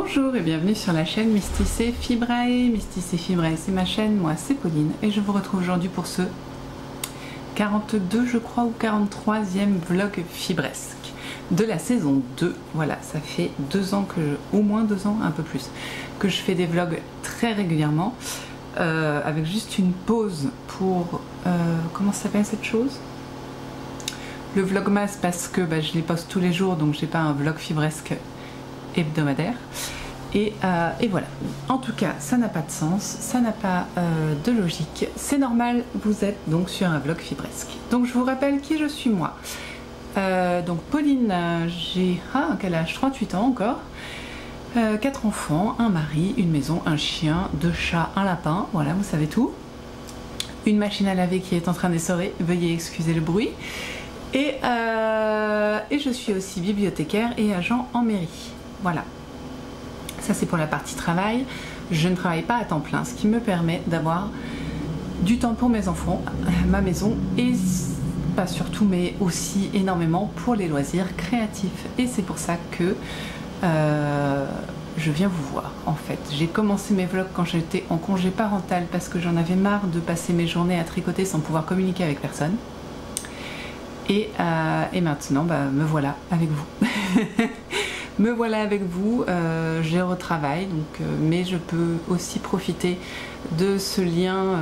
Bonjour et bienvenue sur la chaîne Mysticé Fibrae. Mysticé Fibrae, c'est ma chaîne, moi c'est Pauline et je vous retrouve aujourd'hui pour ce 42 je crois ou 43e vlog fibresque de la saison 2. Voilà, ça fait 2 ans au moins 2 ans, un peu plus, que je fais des vlogs très régulièrement avec juste une pause pour, comment ça s'appelle cette chose? Le vlogmas, parce que je les poste tous les jours, donc j'ai pas un vlog fibresque hebdomadaire. Et voilà. En tout cas, ça n'a pas de sens, ça n'a pas de logique. C'est normal, vous êtes donc sur un vlog fibresque. Donc je vous rappelle qui je suis moi. Donc Pauline, j'ai quel âge? 38 ans encore. 4 enfants, un mari, une maison, un chien, 2 chats, un lapin. Voilà, vous savez tout. Une machine à laver qui est en train d'essorer. Veuillez excuser le bruit. Et je suis aussi bibliothécaire et agent en mairie. Voilà. Ça c'est pour la partie travail. Je ne travaille pas à temps plein, ce qui me permet d'avoir du temps pour mes enfants, ma maison et pas surtout mais aussi énormément pour les loisirs créatifs. Et c'est pour ça que je viens vous voir en fait. J'ai commencé mes vlogs quand j'étais en congé parental parce que j'en avais marre de passer mes journées à tricoter sans pouvoir communiquer avec personne. Et maintenant, me voilà avec vous. Me voilà avec vous, je retravaille, donc, mais je peux aussi profiter de ce lien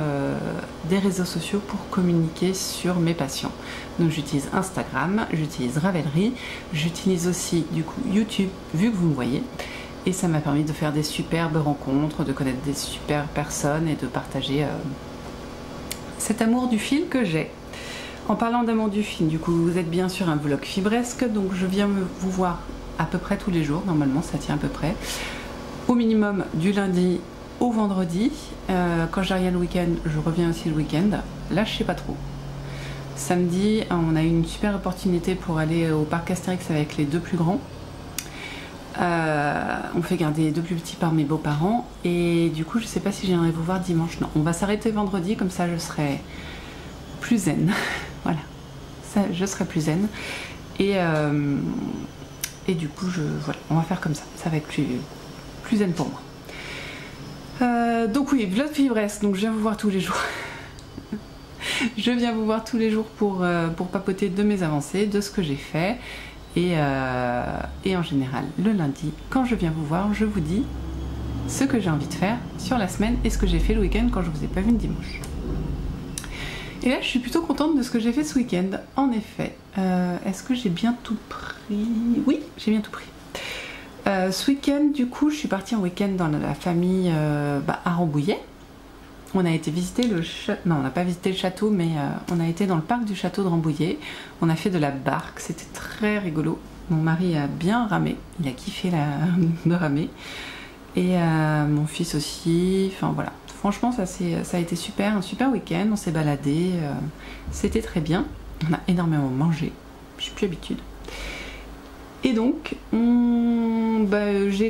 des réseaux sociaux pour communiquer sur mes passions. Donc j'utilise Instagram, j'utilise Ravelry, j'utilise aussi du coup YouTube, vu que vous me voyez. Et ça m'a permis de faire des superbes rencontres, de connaître des superbes personnes et de partager cet amour du fil que j'ai. En parlant d'amour du fil, du coup, vous êtes bien sur un vlog fibresque, donc je viens vous voir à peu près tous les jours, normalement ça tient à peu près, au minimum du lundi au vendredi. Quand j'ai rien le week-end, je reviens aussi le week-end. Là, je sais pas trop. Samedi, on a eu une super opportunité pour aller au parc Astérix avec les 2 plus grands. On fait garder les 2 plus petits par mes beaux-parents et du coup, je sais pas si j'aimerais vous voir dimanche. Non, on va s'arrêter vendredi, comme ça je serai plus zen. Voilà, ça, je serai plus zen. Et du coup, voilà, on va faire comme ça. Ça va être plus zen pour moi. Donc oui, vlog fibresque. Donc je viens vous voir tous les jours. Je viens vous voir tous les jours pour papoter de mes avancées, de ce que j'ai fait. Et en général, le lundi, quand je viens vous voir, je vous dis ce que j'ai envie de faire sur la semaine et ce que j'ai fait le week-end quand je vous ai pas vu le dimanche. Et là, je suis plutôt contente de ce que j'ai fait ce week-end. En effet, est-ce que j'ai bien tout pris? Oui, j'ai bien tout pris. Ce week-end, du coup, je suis partie en week-end dans la famille à Rambouillet. On a été visiter le château. Non, on n'a pas visité le château, mais on a été dans le parc du château de Rambouillet. On a fait de la barque, c'était très rigolo. Mon mari a bien ramé, il a kiffé de ramer. Et mon fils aussi, enfin voilà. Franchement, ça a été super, un super week-end, on s'est baladé, c'était très bien. On a énormément mangé, je suis plus habitude. Et donc, il y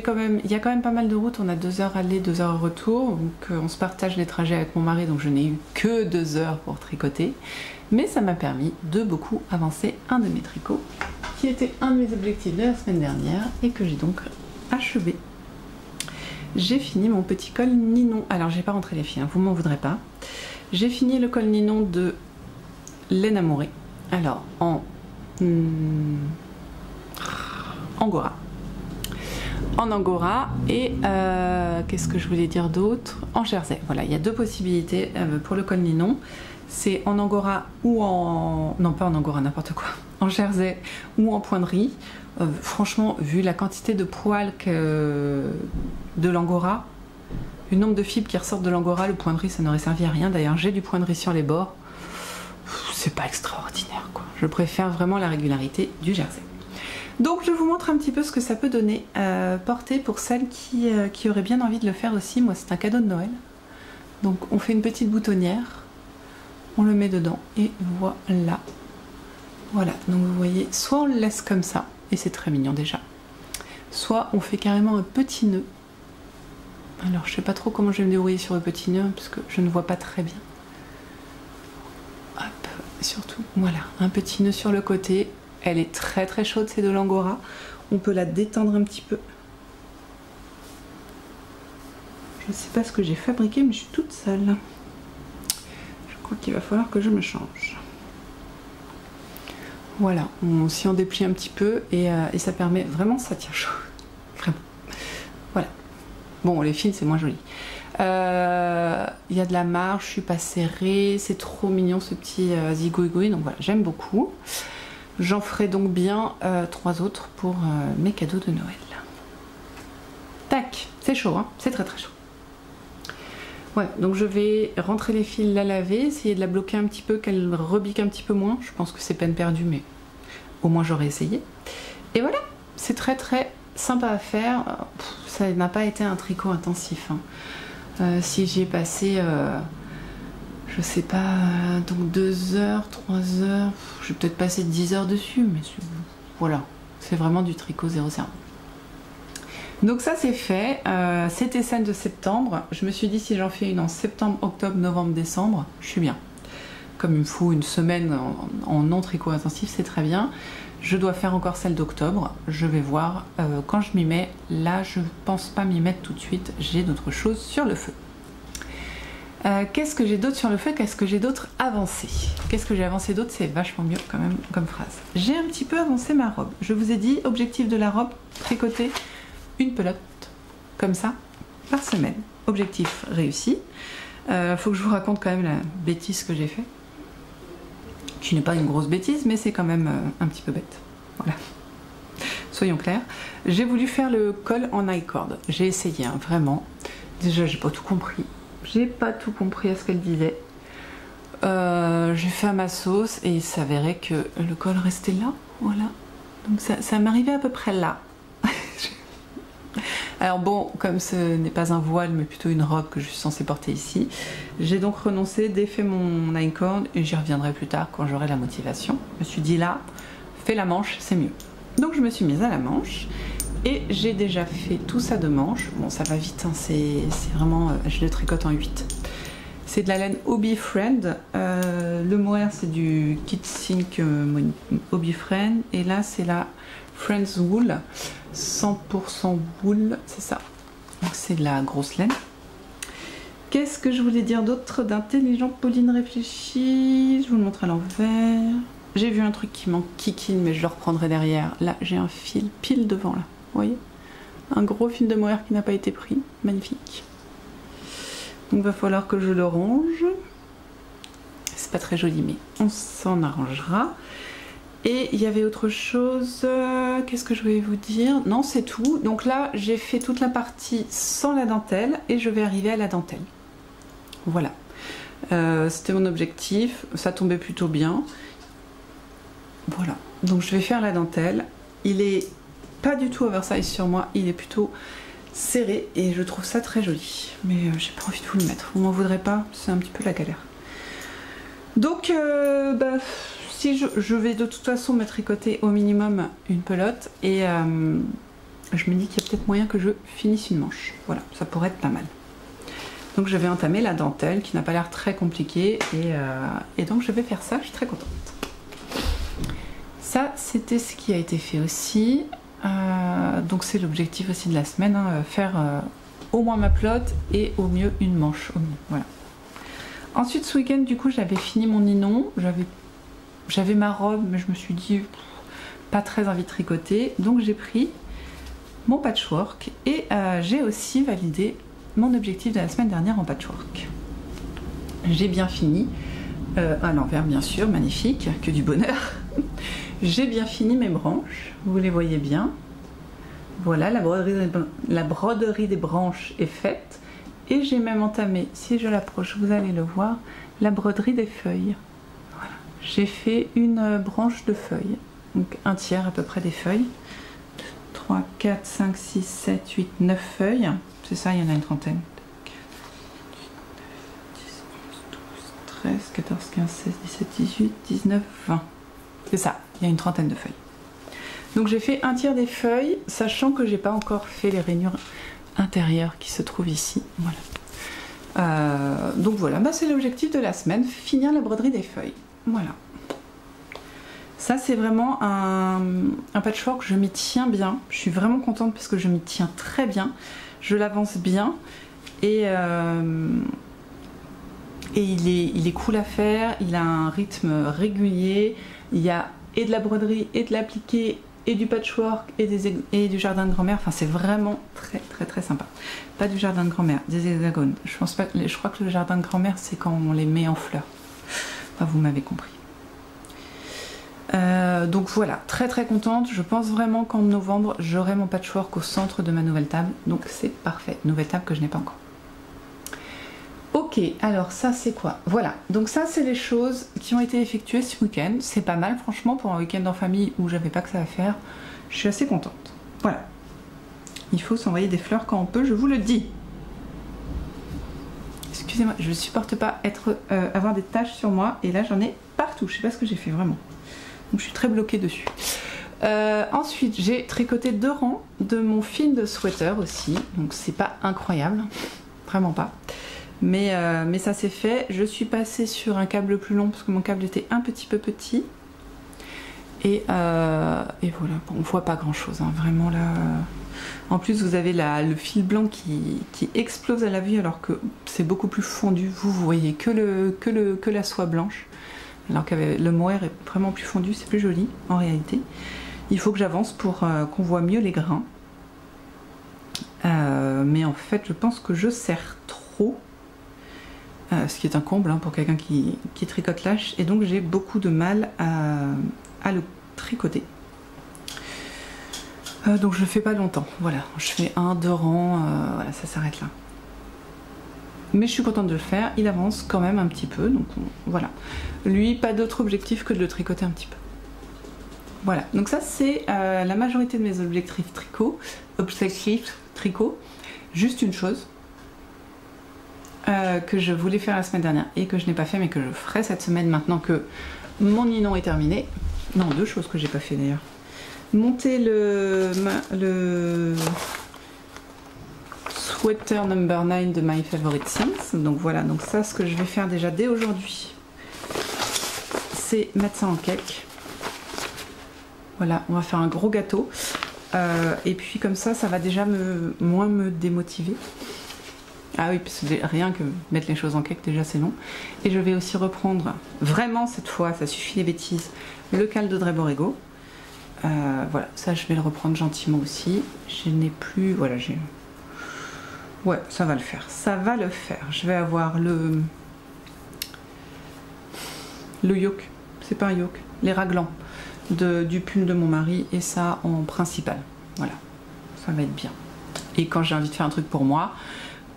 a quand même pas mal de routes, on a 2 heures aller, 2 heures retour, donc on se partage les trajets avec mon mari, donc je n'ai eu que 2 heures pour tricoter. Mais ça m'a permis de beaucoup avancer un de mes tricots, qui était un de mes objectifs de la semaine dernière, et que j'ai donc achevé. J'ai fini mon petit col Ninon. Alors, j'ai pas rentré les filles, hein, vous m'en voudrez pas. J'ai fini le col Ninon de Laine Amourée. Alors, en Angora. En Angora et qu'est-ce que je voulais dire d'autre? En jersey. Voilà, il y a 2 possibilités pour le col Ninon. C'est en Angora ou en... Non, pas en Angora, n'importe quoi. En jersey ou en pointerie. Franchement, vu la quantité de poils de l'Angora, le nombre de fibres qui ressortent de l'Angora, le point de riz ça n'aurait servi à rien. D'ailleurs, j'ai du point de riz sur les bords. C'est pas extraordinaire quoi. Je préfère vraiment la régularité du jersey. Donc je vous montre un petit peu ce que ça peut donner porter pour celles qui auraient bien envie de le faire aussi. Moi, c'est un cadeau de Noël. Donc on fait une petite boutonnière, on le met dedans et voilà. Voilà, donc vous voyez, soit on le laisse comme ça, et c'est très mignon déjà, soit on fait carrément un petit nœud. Alors je sais pas trop comment je vais me débrouiller sur le petit nœud, parce que je ne vois pas très bien. Hop, surtout, voilà, un petit nœud sur le côté. Elle est très très chaude, c'est de l'Angora. On peut la détendre un petit peu. Je ne sais pas ce que j'ai fabriqué, mais je suis toute seule. Je crois qu'il va falloir que je me change. Voilà, si on déplie un petit peu et ça permet vraiment, ça tient chaud. Vraiment. Voilà. Bon, les fils, c'est moins joli. Il y a de la marge, je suis pas serrée, c'est trop mignon ce petit zigouigoui, donc voilà, j'aime beaucoup. J'en ferai donc bien 3 autres pour mes cadeaux de Noël. Tac, c'est chaud, hein, c'est très très chaud. Ouais, donc je vais rentrer les fils, la laver, essayer de la bloquer un petit peu, qu'elle rebique un petit peu moins. Je pense que c'est peine perdue, mais au moins j'aurais essayé. Et voilà, c'est très très sympa à faire. Ça n'a pas été un tricot intensif, hein. Si j'ai passé, je sais pas, donc 2 heures, 3 heures, je vais peut-être passer 10 heures dessus, mais voilà, c'est vraiment du tricot 0,0. Donc ça c'est fait, c'était scène de septembre. Je me suis dit si j'en fais une en septembre, octobre, novembre, décembre, je suis bien. Comme il me faut une semaine en non tricot intensif, c'est très bien. Je dois faire encore celle d'octobre, je vais voir quand je m'y mets. Là je pense pas m'y mettre tout de suite, j'ai d'autres choses sur le feu. Qu'est-ce que j'ai d'autre sur le feu? Qu'est-ce que j'ai d'autre avancé? Qu'est-ce que j'ai avancé d'autre? C'est vachement mieux quand même comme phrase. J'ai un petit peu avancé ma robe. Je vous ai dit, objectif de la robe, tricoter une pelote, comme ça, par semaine. Objectif réussi. Faut que je vous raconte quand même la bêtise que j'ai fait. Qui n'est pas une grosse bêtise, mais c'est quand même un petit peu bête. Voilà. Soyons clairs. J'ai voulu faire le col en I-cord. J'ai essayé, hein, vraiment. Déjà, j'ai pas tout compris. J'ai pas tout compris à ce qu'elle disait. J'ai fait à ma sauce et il s'avérait que le col restait là. Voilà. Donc ça m'arrivait à peu près là. Alors bon, comme ce n'est pas un voile mais plutôt une robe que je suis censée porter ici, j'ai donc renoncé, défait mon I-cord et j'y reviendrai plus tard quand j'aurai la motivation. Je me suis dit là, fais la manche, c'est mieux. Donc je me suis mise à la manche et j'ai déjà fait tout ça de manche. Bon, ça va vite, hein, c'est vraiment, je le tricote en 8. C'est de la laine Hobby Friend, le mohair c'est du KitSync Hobby Friend et là c'est la Friends Wool, 100% wool, c'est ça. Donc c'est de la grosse laine. Qu'est-ce que je voulais dire d'autre d'intelligent, Pauline réfléchit? Je vous le montre à l'envers. J'ai vu un truc qui m'enquiquine, mais je le reprendrai derrière. Là, j'ai un fil pile devant, là. Vous voyez? Un gros fil de mohair qui n'a pas été pris. Magnifique. Donc, il va falloir que je le range. C'est pas très joli, mais on s'en arrangera. Et il y avait autre chose. Qu'est-ce que je voulais vous dire? Non, c'est tout. Donc là, j'ai fait toute la partie sans la dentelle et je vais arriver à la dentelle. Voilà. C'était mon objectif. Ça tombait plutôt bien. Voilà. Donc je vais faire la dentelle. Il est pas du tout oversize sur moi. Il est plutôt serré et je trouve ça très joli. Mais j'ai pas envie de vous le mettre. Vous m'en voudrez pas? C'est un petit peu la galère. Donc, si je vais de toute façon me tricoter au minimum une pelote et je me dis qu'il y a peut-être moyen que je finisse une manche. Voilà, ça pourrait être pas mal. Donc je vais entamer la dentelle qui n'a pas l'air très compliquée et donc je vais faire ça, je suis très contente. Ça, c'était ce qui a été fait aussi. Donc c'est l'objectif aussi de la semaine, hein, faire au moins ma pelote et au mieux une manche. Voilà. Ensuite ce week-end du coup j'avais fini mon ninon, j'avais ma robe mais je me suis dit pas très envie de tricoter, donc j'ai pris mon patchwork et j'ai aussi validé mon objectif de la semaine dernière en patchwork. J'ai bien fini, à l'envers bien sûr, magnifique, que du bonheur. J'ai bien fini mes branches, vous les voyez bien. Voilà, la broderie des branches est faite. Et j'ai même entamé, si je l'approche, vous allez le voir, la broderie des feuilles. Voilà. J'ai fait une branche de feuilles, donc un tiers à peu près des feuilles. 3, 4, 5, 6, 7, 8, 9 feuilles. C'est ça, il y en a une trentaine. 10, 11, 12, 13, 14, 15, 16, 17, 18, 19, 20. C'est ça, il y a une trentaine de feuilles. Donc j'ai fait un tiers des feuilles, sachant que j'ai pas encore fait les rainures intérieures qui se trouvent ici. Voilà. Donc voilà, c'est l'objectif de la semaine, finir la broderie des feuilles. Voilà. Ça c'est vraiment un patchwork, je m'y tiens bien. Je suis vraiment contente parce que je m'y tiens très bien. Je l'avance bien et il est cool à faire, il a un rythme régulier, il y a et de la broderie et de l'appliqué et du patchwork et du jardin de grand-mère, enfin c'est vraiment très très très sympa. Pas du jardin de grand-mère, des hexagones. Je crois que le jardin de grand-mère c'est quand on les met en fleurs. Enfin, vous m'avez compris. Donc voilà, très très contente. Je pense vraiment qu'en novembre j'aurai mon patchwork au centre de ma nouvelle table, donc c'est parfait. Nouvelle table que je n'ai pas encore. Ok, alors ça c'est quoi? Voilà, donc ça c'est les choses qui ont été effectuées ce week-end. C'est pas mal franchement pour un week-end en famille où j'avais pas que ça à faire. Je suis assez contente. Voilà. Il faut s'envoyer des fleurs quand on peut, je vous le dis. Excusez-moi, je ne supporte pas avoir des taches sur moi et là j'en ai partout. Je sais pas ce que j'ai fait vraiment. Donc je suis très bloquée dessus. Ensuite, j'ai tricoté 2 rangs de mon fil de sweater aussi. Donc c'est pas incroyable, vraiment pas. Mais ça s'est fait. Je suis passée sur un câble plus long parce que mon câble était un petit peu petit. Et voilà, bon, on voit pas grand chose, hein, vraiment là. En plus, vous avez le fil blanc qui explose à la vue alors que c'est beaucoup plus fondu. Vous voyez que la soie blanche. Alors que le mohair est vraiment plus fondu, c'est plus joli en réalité. Il faut que j'avance pour qu'on voit mieux les grains. Mais en fait, je pense que je serre trop. Ce qui est un comble hein, pour quelqu'un qui tricote lâche. Et donc j'ai beaucoup de mal à le tricoter. Donc je le fais pas longtemps. Voilà, je fais 1-2 rangs. Voilà, ça s'arrête là. Mais je suis contente de le faire. Il avance quand même un petit peu. Donc voilà. Lui, pas d'autre objectif que de le tricoter un petit peu. Voilà. Donc ça c'est la majorité de mes objectifs tricot. Juste une chose. Que je voulais faire la semaine dernière et que je n'ai pas fait mais que je ferai cette semaine maintenant que mon ninon est terminé. Non, 2 choses que j'ai pas fait d'ailleurs. Monter le sweater number 9 de My Favorite Things. Donc voilà, donc ça ce que je vais faire déjà dès aujourd'hui, c'est mettre ça en cake. Voilà, on va faire un gros gâteau. Et puis comme ça va déjà moins me démotiver. Ah oui, parce que rien que mettre les choses en cake, déjà c'est long. Et je vais aussi reprendre, vraiment cette fois, ça suffit les bêtises, le cal d'Audrey Borrego. Voilà, ça je vais le reprendre gentiment aussi. Je n'ai plus, voilà, j'ai... Ouais, ça va le faire, ça va le faire. Je vais avoir le yoke, c'est pas un yoke, les raglans du pull de mon mari et ça en principal. Voilà, ça va être bien. Et quand j'ai envie de faire un truc pour moi,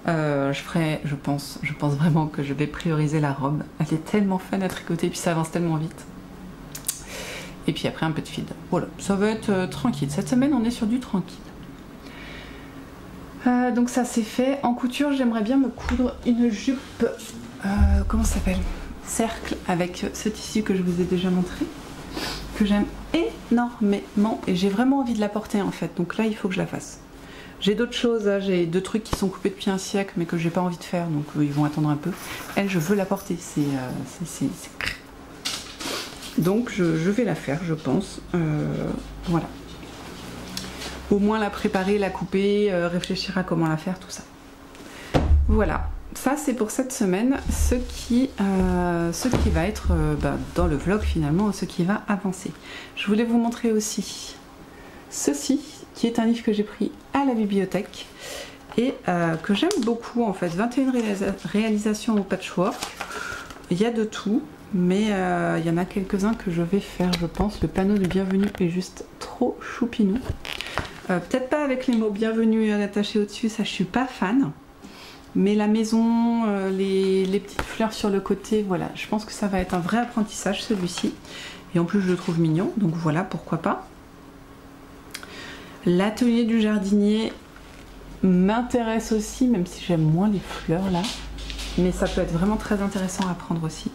je pense vraiment que je vais prioriser la robe. Elle est tellement fun à tricoter, puis ça avance tellement vite. Et puis après un peu de feed. Voilà, ça va être tranquille. Cette semaine, on est sur du tranquille. Donc ça c'est fait. En couture, j'aimerais bien me coudre une jupe, comment ça s'appelle? Cercle, avec ce tissu que je vous ai déjà montré, que j'aime énormément et j'ai vraiment envie de la porter en fait. Donc là, il faut que je la fasse. J'ai d'autres choses, hein. J'ai 2 trucs qui sont coupés depuis un siècle mais que j'ai pas envie de faire, donc ils vont attendre un peu. Elle, je veux la porter, donc je vais la faire, je pense. Voilà. Au moins la préparer, la couper, réfléchir à comment la faire, tout ça. Voilà, ça c'est pour cette semaine, ce qui va être dans le vlog finalement, ce qui va avancer. Je voulais vous montrer aussi ceci, qui est un livre que j'ai pris à la bibliothèque et que j'aime beaucoup en fait. 21 réalisations au patchwork. Il y a de tout, mais il y en a quelques-uns que je vais faire, je pense. Le panneau de bienvenue est juste trop choupinou. Peut-être pas avec les mots bienvenue attachés au-dessus, ça je suis pas fan. Mais la maison, les petites fleurs sur le côté, voilà, je pense que ça va être un vrai apprentissage celui-ci. Et en plus je le trouve mignon, donc voilà, pourquoi pas. L'atelier du jardinier m'intéresse aussi, même si j'aime moins les fleurs là. Mais ça peut être vraiment très intéressant à apprendre aussi.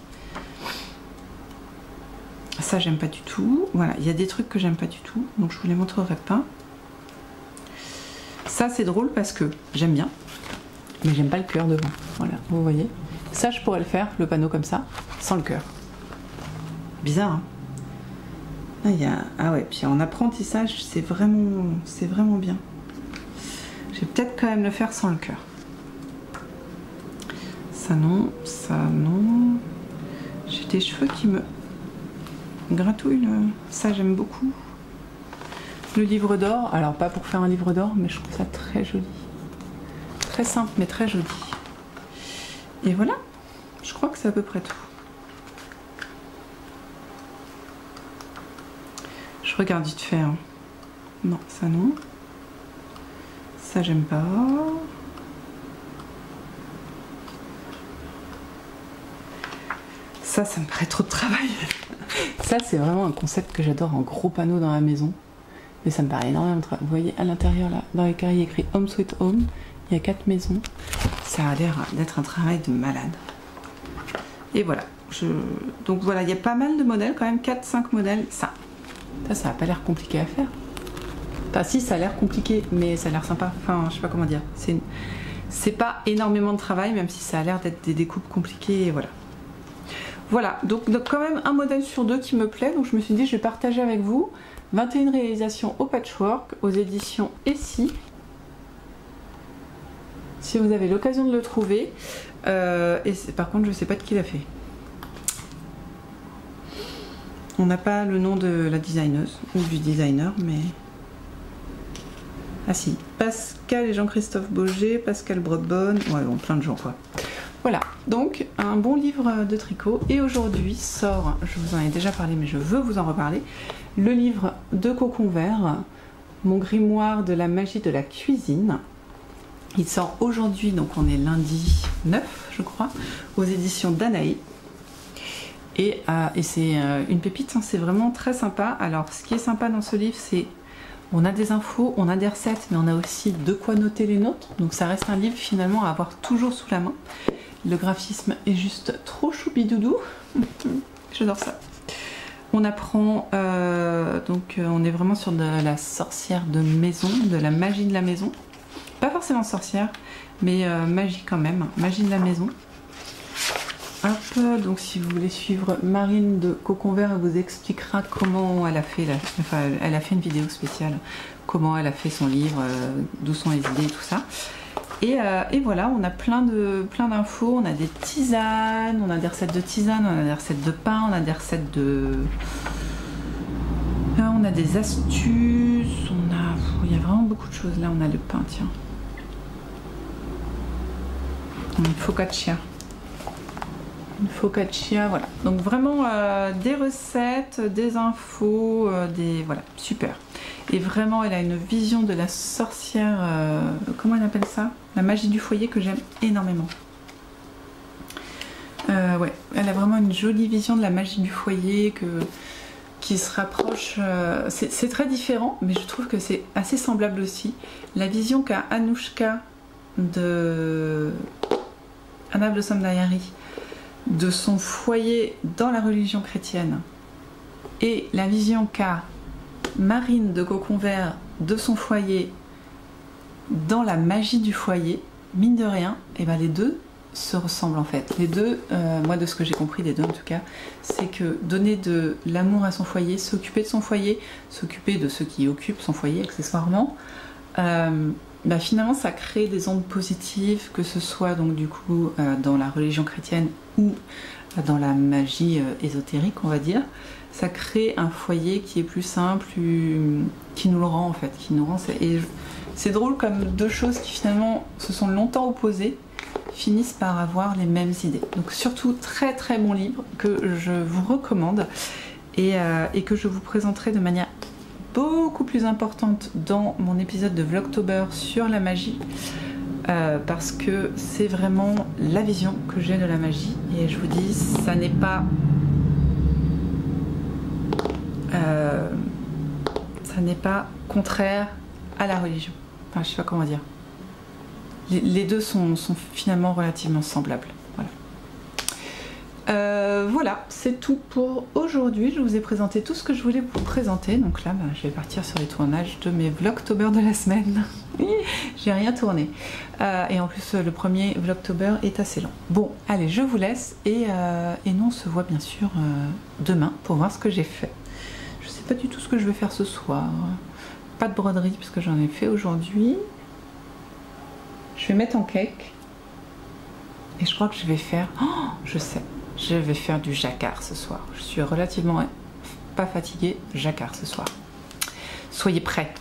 Ça j'aime pas du tout. Voilà, il y a des trucs que j'aime pas du tout, donc je vous les montrerai pas. Ça c'est drôle parce que j'aime bien, mais j'aime pas le cœur devant. Voilà, vous voyez. Ça je pourrais le faire, le panneau comme ça, sans le cœur. Bizarre, hein? Ah ouais, puis en apprentissage, c'est vraiment bien. Je vais peut-être quand même le faire sans le cœur. Ça non, ça non. J'ai des cheveux qui me gratouillent. Ça j'aime beaucoup. Le livre d'or, alors pas pour faire un livre d'or, mais je trouve ça très joli. Très simple mais très joli. Et voilà, je crois que c'est à peu près tout. Je regarde vite fait. Hein. Non, ça non. Ça j'aime pas. Ça me ferait trop de travail. Ça c'est vraiment un concept que j'adore, un gros panneau dans la maison. Mais ça me paraît énormément de travail. Vous voyez à l'intérieur là, dans les carrés il y a écrit Home Sweet Home. Il y a 4 maisons. Ça a l'air d'être un travail de malade. Et voilà. Donc voilà, il y a pas mal de modèles quand même, 4-5 modèles. Ça n'a pas l'air compliqué à faire. Enfin si, ça a l'air compliqué, mais ça a l'air sympa. Enfin, je sais pas comment dire. C'est pas énormément de travail, même si ça a l'air d'être des découpes compliquées. Et voilà. Voilà, donc quand même un modèle sur 2 qui me plaît. Donc je me suis dit, je vais partager avec vous. 21 réalisations au patchwork, aux éditions Essie. Si vous avez l'occasion de le trouver. Et par contre, je ne sais pas de qui l'a fait. On n'a pas le nom de la designeuse ou du designer, mais... Ah si, Pascal et Jean-Christophe Boger, Pascal Brodbonne, ouais bon, plein de gens quoi. Voilà, donc un bon livre de tricot. Et aujourd'hui sort, je vous en ai déjà parlé mais je veux vous en reparler, le livre de Cocon Vert, mon grimoire de la magie de la cuisine. Il sort aujourd'hui, donc on est lundi 9 je crois, aux éditions Danae. Et c'est une pépite, hein, c'est vraiment très sympa. Alors ce qui est sympa dans ce livre, c'est on a des infos, on a des recettes, mais on a aussi de quoi noter les notes. Donc ça reste un livre finalement à avoir toujours sous la main. Le graphisme est juste trop choubidoudou. J'adore ça. On apprend, donc on est vraiment sur de la sorcière de maison, de la magie de la maison. Pas forcément sorcière, mais magie quand même, magie de la maison. Hop, donc si vous voulez suivre Marine de Cocon Vert, elle vous expliquera comment elle a fait, elle a fait une vidéo spéciale, comment elle a fait son livre, d'où sont les idées et tout ça. Et voilà, on a plein d'infos, on a des tisanes, on a des recettes de tisanes, on a des recettes de pain, on a des recettes de... Là, on a des astuces, il y a vraiment beaucoup de choses. Là, on a le pain, tiens. Une focaccia. Une focaccia, voilà. Donc vraiment des recettes, des infos, voilà, super. Et vraiment, elle a une vision de la sorcière, comment elle appelle ça? La magie du foyer que j'aime énormément. Ouais, elle a vraiment une jolie vision de la magie du foyer qui se rapproche. C'est très différent, mais je trouve que c'est assez semblable aussi. La vision qu'a Anouchka de Anna Blossom Diary de son foyer dans la religion chrétienne et la vision qu'a Marine de Cocon Vert de son foyer dans la magie du foyer, mine de rien, et ben les deux se ressemblent en fait. Les deux, moi de ce que j'ai compris des deux en tout cas, c'est que donner de l'amour à son foyer, s'occuper de son foyer, s'occuper de ceux qui occupent son foyer accessoirement, bah finalement ça crée des ondes positives, que ce soit donc du coup dans la religion chrétienne ou dans la magie ésotérique on va dire. Ça crée un foyer qui est plus simple, qui nous le rend en fait, qui nous rend... Et c'est drôle comme deux choses qui finalement se sont longtemps opposées finissent par avoir les mêmes idées. Donc surtout très très bon livre que je vous recommande et que je vous présenterai de manière beaucoup plus importante dans mon épisode de Vlogtober sur la magie parce que c'est vraiment la vision que j'ai de la magie et je vous dis ça n'est pas contraire à la religion. Enfin, je sais pas comment dire. Les deux sont finalement relativement semblables. Voilà, voilà c'est tout pour aujourd'hui. Je vous ai présenté tout ce que je voulais vous présenter. Donc là, je vais partir sur les tournages de mes Vlogtober de la semaine. J'ai rien tourné. Et en plus, le premier Vlogtober est assez long. Bon, allez, je vous laisse. Et nous, on se voit bien sûr demain pour voir ce que j'ai fait. Je sais pas du tout ce que je vais faire ce soir. Pas de broderie puisque j'en ai fait aujourd'hui. Je vais mettre en cake Et je crois que je vais faire... Oh, je sais, je vais faire du jacquard ce soir. Je suis relativement pas fatiguée, jacquard ce soir. Soyez prêts.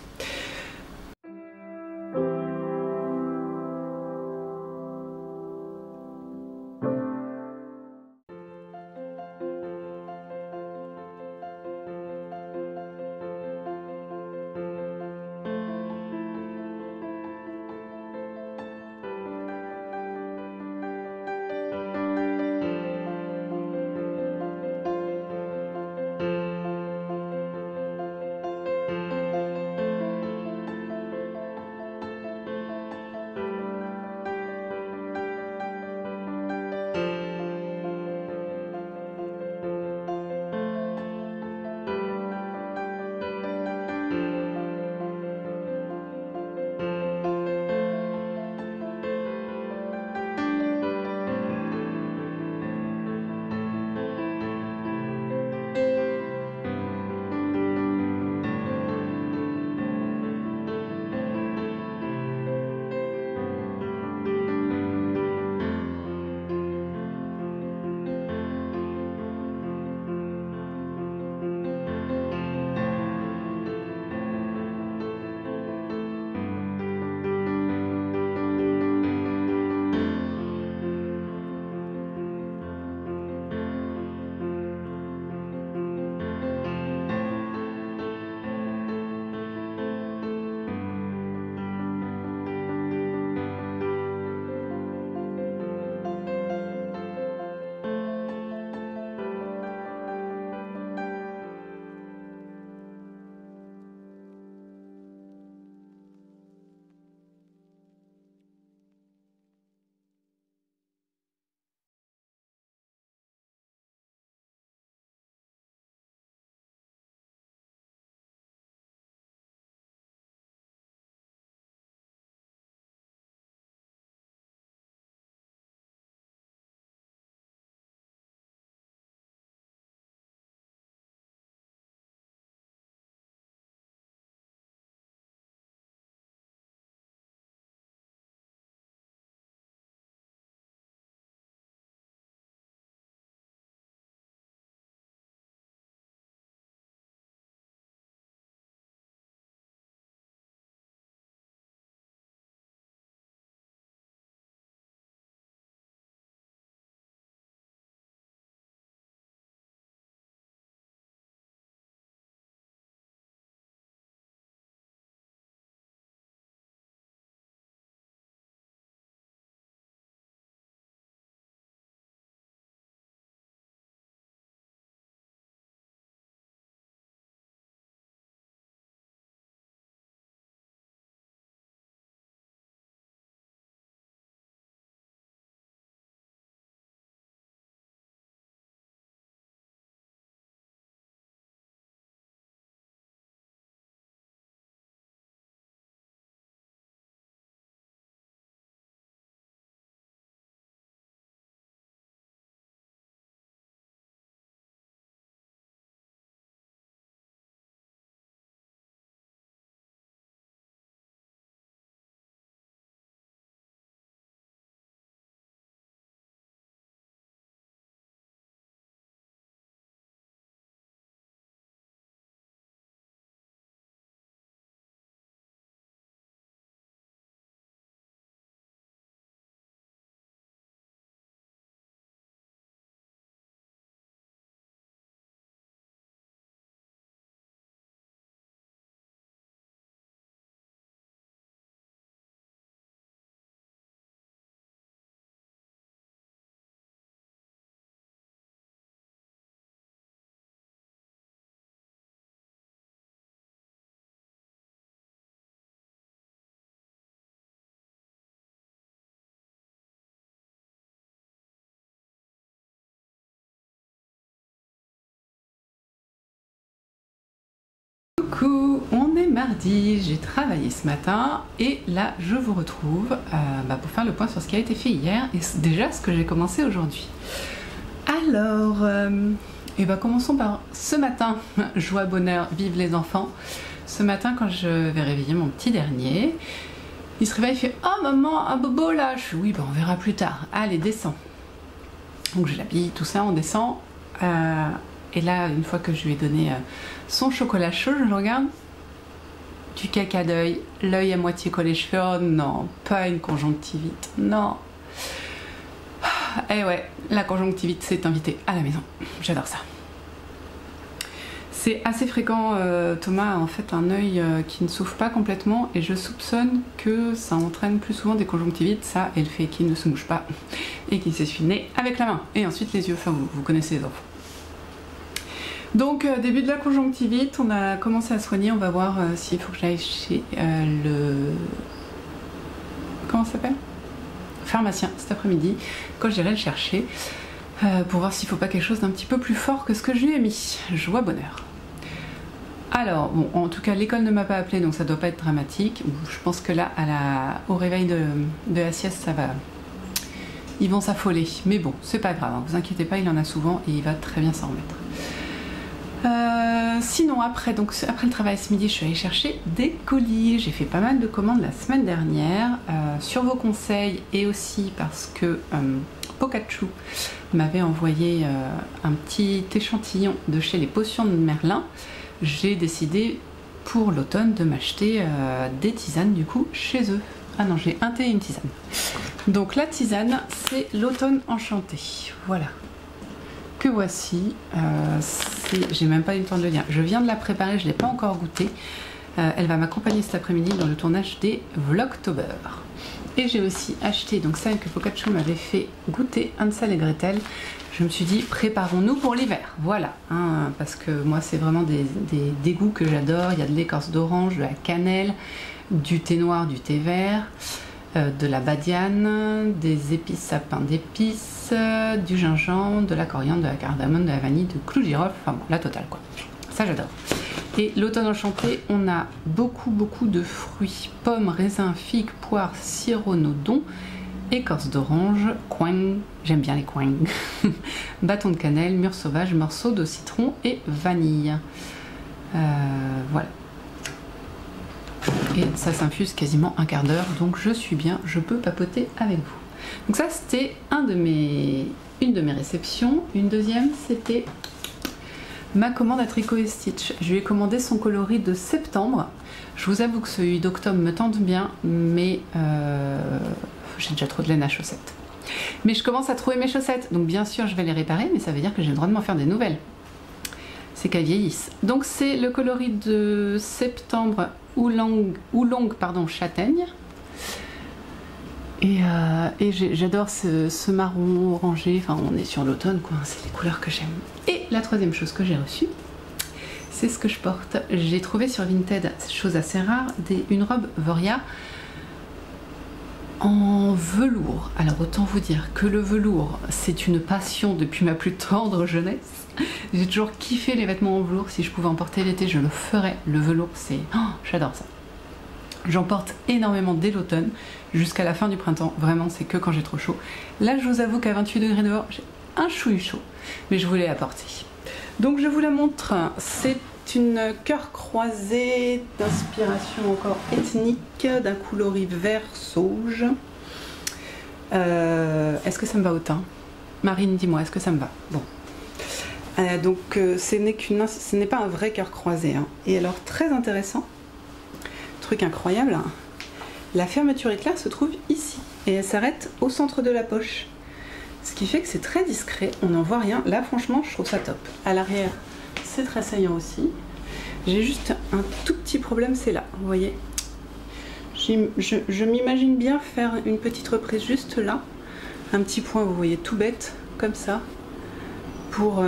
Coucou, on est mardi, j'ai travaillé ce matin et là je vous retrouve pour faire le point sur ce qui a été fait hier et déjà ce que j'ai commencé aujourd'hui. Alors, commençons par ce matin, joie, bonheur, vive les enfants. Ce matin quand je vais réveiller mon petit dernier, Il se réveille, il fait « Oh maman, un bobo là !» Je fais « Oui, ben on verra plus tard. Allez, descends. » Donc je l'habille, tout ça, on descend. Et là, une fois que je lui ai donné son chocolat chaud, je le regarde. Du caca d'œil, l'œil à moitié collé. Je fais « Oh non, pas une conjonctivite. Non. » Eh ouais, la conjonctivite s'est invitée à la maison. J'adore ça. C'est assez fréquent, Thomas a en fait un œil qui ne s'ouvre pas complètement et je soupçonne que ça entraîne plus souvent des conjonctivites, ça et le fait qu'il ne se mouche pas et qu'il s'essuie le nez avec la main et ensuite les yeux, enfin vous connaissez les enfants. Donc début de la conjonctivite, on a commencé à soigner, on va voir s'il faut que j'aille chez le... Comment ça s'appelle ? Pharmacien cet après-midi, quand j'irai le chercher pour voir s'il ne faut pas quelque chose d'un petit peu plus fort que ce que je lui ai mis. Joie, bonheur. Alors, bon, en tout cas, l'école ne m'a pas appelé, donc ça doit pas être dramatique. Je pense que là, au réveil de la sieste, ça va... Ils vont s'affoler. Mais bon, c'est pas grave, hein, vous inquiétez pas, il en a souvent et il va très bien s'en remettre. Sinon, après le travail ce midi, je suis allée chercher des colis. J'ai fait pas mal de commandes la semaine dernière, sur vos conseils et aussi parce que Pocatchou m'avait envoyé un petit échantillon de chez les Potions de Merlin. J'ai décidé pour l'automne de m'acheter des tisanes du coup chez eux. Ah non, j'ai un thé et une tisane. Donc la tisane, c'est l'automne enchanté. Voilà. Que voici. J'ai même pas eu le temps de le lire. Je viens de la préparer, je ne l'ai pas encore goûtée. Elle va m'accompagner cet après-midi dans le tournage des Vlogtober. Et j'ai aussi acheté, donc celle que Pocatchou m'avait fait goûter, Hansel et Gretel. Je me suis dit, préparons-nous pour l'hiver. Voilà, hein, parce que moi, c'est vraiment des goûts que j'adore. Il y a de l'écorce d'orange, de la cannelle, du thé noir, du thé vert, de la badiane, des épices sapin d'épices, du gingembre, de la coriandre, de la cardamome, de la vanille, de clou de girofle, enfin bon, la totale quoi. Ça j'adore. Et l'automne enchanté, on a beaucoup de fruits, pommes, raisins, figues, poires, sirop, nodon, écorce d'orange, coing, j'aime bien les coing, bâton de cannelle, mûre sauvage, morceaux de citron et vanille. Voilà. Et ça s'infuse quasiment un quart d'heure, donc je suis bien, je peux papoter avec vous. Donc ça c'était une de mes réceptions. Une deuxième, c'était ma commande à Tricot et Stitch. Je lui ai commandé son coloris de septembre. Je vous avoue que celui d'octobre me tente bien, mais j'ai déjà trop de laine à chaussettes. Mais je commence à trouver mes chaussettes, donc bien sûr je vais les réparer, mais ça veut dire que j'ai le droit de m'en faire des nouvelles. C'est qu'elles vieillissent. Donc c'est le coloris de septembre Oolong pardon, châtaigne. Et j'adore ce marron orangé, enfin on est sur l'automne quoi, c'est les couleurs que j'aime. Et la troisième chose que j'ai reçue, c'est ce que je porte. J'ai trouvé sur Vinted, chose assez rare, une robe Voria en velours. Alors autant vous dire que le velours, c'est une passion depuis ma plus tendre jeunesse. J'ai toujours kiffé les vêtements en velours, si je pouvais en porter l'été, je le ferais. Le velours, c'est... Oh, j'adore ça. J'en porte énormément dès l'automne jusqu'à la fin du printemps. Vraiment, c'est que quand j'ai trop chaud. Là, je vous avoue qu'à 28 degrés dehors, j'ai un chouï chaud. Mais je voulais la porter. Donc, je vous la montre. C'est une cœur croisé d'inspiration encore ethnique, d'un coloris vert sauge. Est-ce que ça me va autant? Marine, dis-moi, est-ce que ça me va? Bon. Donc, ce n'est pas un vrai cœur croisé. Hein. Et alors, très intéressant. Truc incroyable, hein. La fermeture éclair se trouve ici et elle s'arrête au centre de la poche, ce qui fait que c'est très discret, on n'en voit rien. Là franchement je trouve ça top. À l'arrière c'est très saillant aussi. J'ai juste un tout petit problème, c'est là, vous voyez, je m'imagine bien faire une petite reprise juste là, un petit point, vous voyez, tout bête comme ça, pour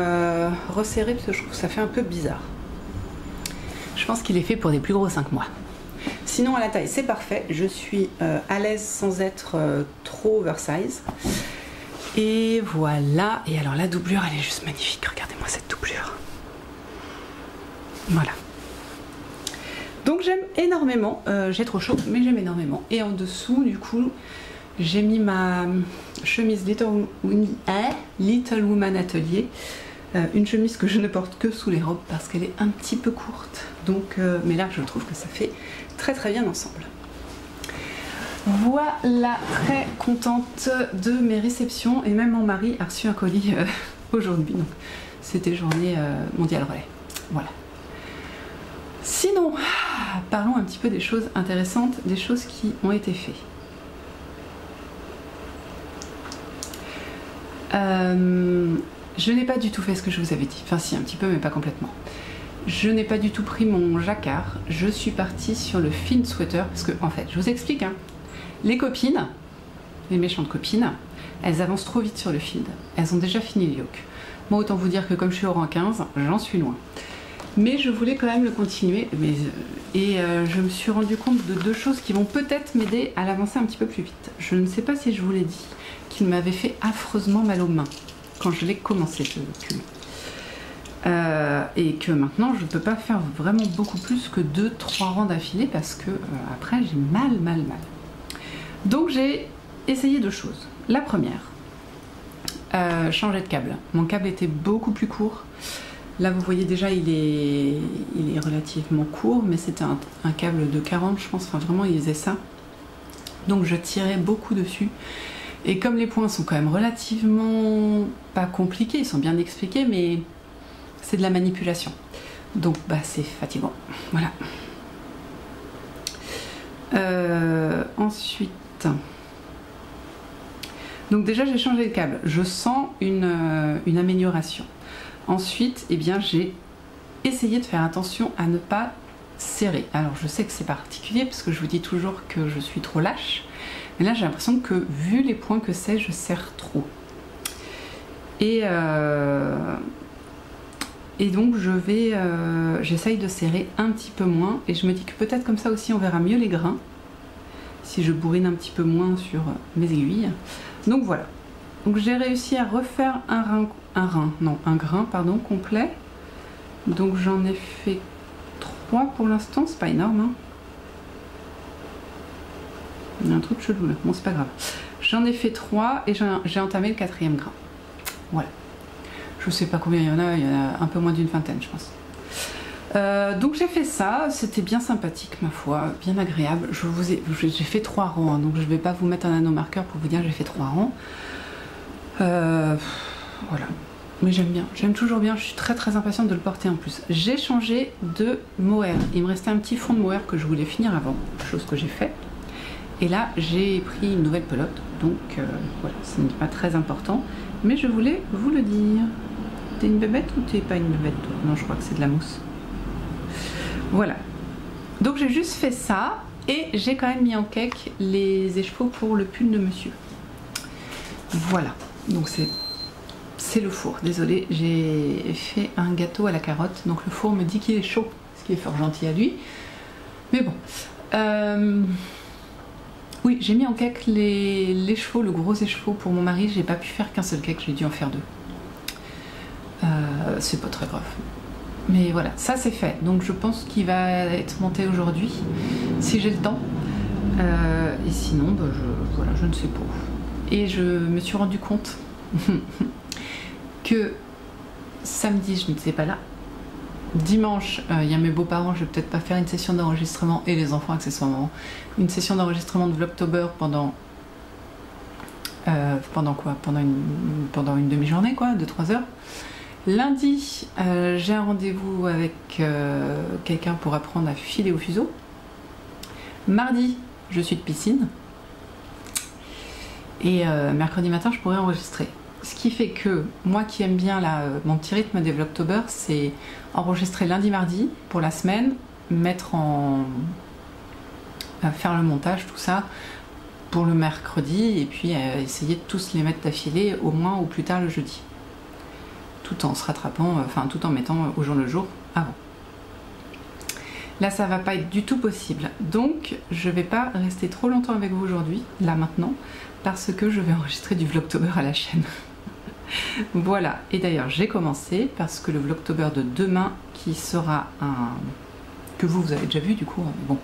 resserrer, parce que je trouve que ça fait un peu bizarre. Je pense qu'il est fait pour des plus gros 5 mois. Sinon à la taille c'est parfait, je suis à l'aise sans être trop oversize. Et voilà, et alors la doublure elle est juste magnifique, regardez-moi cette doublure. Voilà. Donc j'aime énormément, j'ai trop chaud mais j'aime énormément. Et en dessous du coup j'ai mis ma chemise Little Woman Atelier. Une chemise que je ne porte que sous les robes parce qu'elle est un petit peu courte. Donc, mais là je trouve que ça fait très très bien ensemble. Voilà, très contente de mes réceptions et même mon mari a reçu un colis aujourd'hui. Donc c'était journée mondiale relais. Voilà. Sinon, parlons un petit peu des choses intéressantes, des choses qui ont été faites. Je n'ai pas du tout fait ce que je vous avais dit. Enfin si, un petit peu, mais pas complètement. Je n'ai pas du tout pris mon jacquard. Je suis partie sur le fin sweater parce que, en fait, je vous explique, hein. Les copines, les méchantes copines, elles avancent trop vite sur le field. Elles ont déjà fini le yoke. Moi, autant vous dire que comme je suis au rang 15, j'en suis loin. Mais je voulais quand même le continuer. Je me suis rendu compte de deux choses qui vont peut-être m'aider à l'avancer un petit peu plus vite. Je ne sais pas si je vous l'ai dit, qu'il m'avait fait affreusement mal aux mains quand je l'ai commencé ce pull. Et que maintenant, je ne peux pas faire vraiment beaucoup plus que 2-3 rangs d'affilée parce que après, j'ai mal. Donc j'ai essayé deux choses. La première, changer de câble. Mon câble était beaucoup plus court. Là vous voyez déjà il est relativement court, mais c'était un câble de 40 je pense, enfin vraiment il faisait ça. Donc je tirais beaucoup dessus. Et comme les points sont quand même relativement pas compliqués, ils sont bien expliqués, mais c'est de la manipulation. Donc bah c'est fatigant. Voilà. Ensuite, donc déjà j'ai changé le câble, je sens une amélioration. Ensuite, eh bien j'ai essayé de faire attention à ne pas serrer. Alors je sais que c'est particulier parce que je vous dis toujours que je suis trop lâche, mais là j'ai l'impression que vu les points que c'est, je serre trop. Et donc j'essaye de serrer un petit peu moins et je me dis que peut-être comme ça aussi on verra mieux les grains si je bourrine un petit peu moins sur mes aiguilles. Donc voilà. Donc j'ai réussi à refaire un grain pardon, complet. Donc j'en ai fait 3 pour l'instant, c'est pas énorme. Hein. Il y a un truc chelou là, bon c'est pas grave. J'en ai fait 3 et j'ai entamé le 4e grain. Voilà. Je sais pas combien il y en a un peu moins d'une vingtaine je pense. Donc j'ai fait ça, c'était bien sympathique ma foi, bien agréable. J'ai fait 3 rangs, hein, donc je vais pas vous mettre un anneau marqueur pour vous dire que j'ai fait 3 rangs. Voilà, mais j'aime bien, j'aime toujours bien, je suis très impatiente de le porter en plus. J'ai changé de mohair, il me restait un petit fond de mohair que je voulais finir avant, chose que j'ai fait. Et là j'ai pris une nouvelle pelote, donc voilà, ce n'est pas très important, mais je voulais vous le dire. T'es une bébête ou t'es pas une bébête toi? Non, je crois que c'est de la mousse. Voilà, donc j'ai juste fait ça et j'ai quand même mis en cake les écheveaux pour le pull de monsieur. Voilà, donc c'est le four. Désolée, j'ai fait un gâteau à la carotte, donc le four me dit qu'il est chaud, ce qui est fort gentil à lui. Mais bon, oui, j'ai mis en cake les chevaux, le gros écheveau pour mon mari. J'ai pas pu faire qu'un seul cake, j'ai dû en faire 2. C'est pas très grave. Mais voilà, ça c'est fait. Donc je pense qu'il va être monté aujourd'hui, si j'ai le temps. Et sinon, bah, voilà, je ne sais pas. Et je me suis rendu compte que samedi, je n'étais pas là. Dimanche, il y a mes beaux-parents, je vais peut-être pas faire une session d'enregistrement, et les enfants accessoirement. Une session d'enregistrement de Vlogtober pendant quoi? Pendant une demi-journée, quoi, de 3 heures. Lundi, j'ai un rendez-vous avec quelqu'un pour apprendre à filer au fuseau. Mardi, je suis de piscine. Et mercredi matin, je pourrais enregistrer. Ce qui fait que moi qui aime bien mon petit rythme des Vlogtober, c'est enregistrer lundi, mardi pour la semaine, faire le montage, tout ça, pour le mercredi, et puis essayer de tous les mettre d'affilée au moins ou plus tard le jeudi. Tout en se rattrapant, tout en mettant au jour le jour avant. Là ça va pas être du tout possible, donc je vais pas rester trop longtemps avec vous aujourd'hui, là maintenant, parce que je vais enregistrer du Vlogtober à la chaîne. Voilà, et d'ailleurs j'ai commencé parce que le Vlogtober de demain, qui sera que vous avez déjà vu du coup, bon,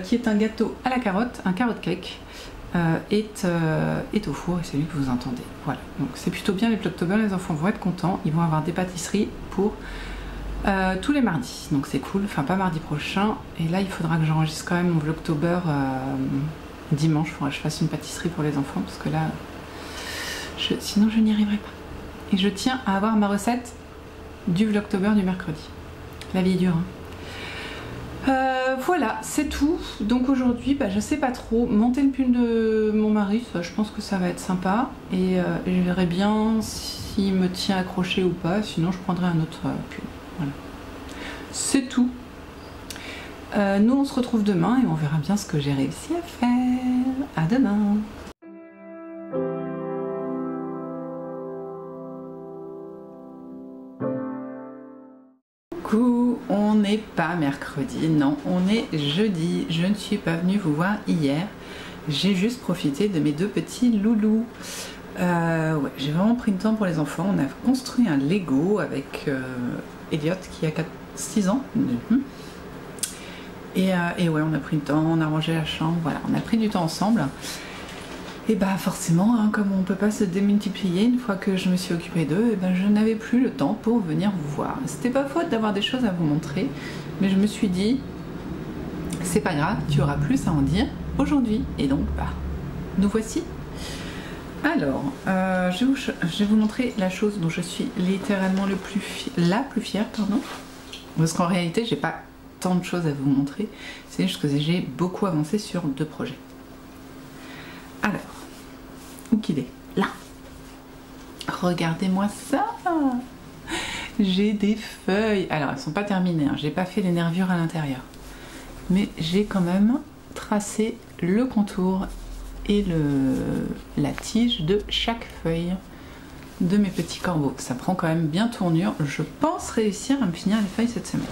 qui est un gâteau à la carotte, un carrot cake, est au four, et c'est lui que vous entendez. Voilà, donc c'est plutôt bien les Vlogtober, les enfants vont être contents, ils vont avoir des pâtisseries pour tous les mardis, donc c'est cool, enfin pas mardi prochain, et là il faudra que j'enregistre quand même mon Vlogtober Dimanche, il faudra que je fasse une pâtisserie pour les enfants parce que là, sinon je n'y arriverai pas. Et je tiens à avoir ma recette du Vlogtober du mercredi. La vie est dure, hein. Voilà, c'est tout. Donc aujourd'hui, bah, je sais pas trop. Monter le pull de mon mari, ça, je pense que ça va être sympa. Et je verrai bien s'il me tient accroché ou pas. Sinon, je prendrai un autre pull. Voilà. C'est tout. Nous, on se retrouve demain et on verra bien ce que j'ai réussi à faire. À demain. Coucou, on n'est pas mercredi, non, on est jeudi. Je ne suis pas venue vous voir hier. J'ai juste profité de mes deux petits loulous. Ouais, j'ai vraiment pris le temps pour les enfants. On a construit un Lego avec Elliot qui a 6 ans. Et ouais, on a pris le temps, on a rangé la chambre, voilà, on a pris du temps ensemble. Et bah forcément, hein, comme on ne peut pas se démultiplier, une fois que je me suis occupée d'eux, et ben je n'avais plus le temps pour venir vous voir. C'était pas faute d'avoir des choses à vous montrer, mais je me suis dit, c'est pas grave, tu auras plus à en dire aujourd'hui. Et donc, bah, nous voici. Alors, je vais vous montrer la chose dont je suis littéralement la plus fière, pardon. Parce qu'en réalité, j'ai pas tant de choses à vous montrer, c'est juste que j'ai beaucoup avancé sur 2 projets. Alors, où qu'il est? Là. Regardez-moi ça. J'ai des feuilles. Alors, elles sont pas terminées, hein. J'ai pas fait les nervures à l'intérieur. Mais j'ai quand même tracé le contour et la tige de chaque feuille de mes petits corbeaux. Ça prend quand même bien tournure. Je pense réussir à me finir les feuilles cette semaine.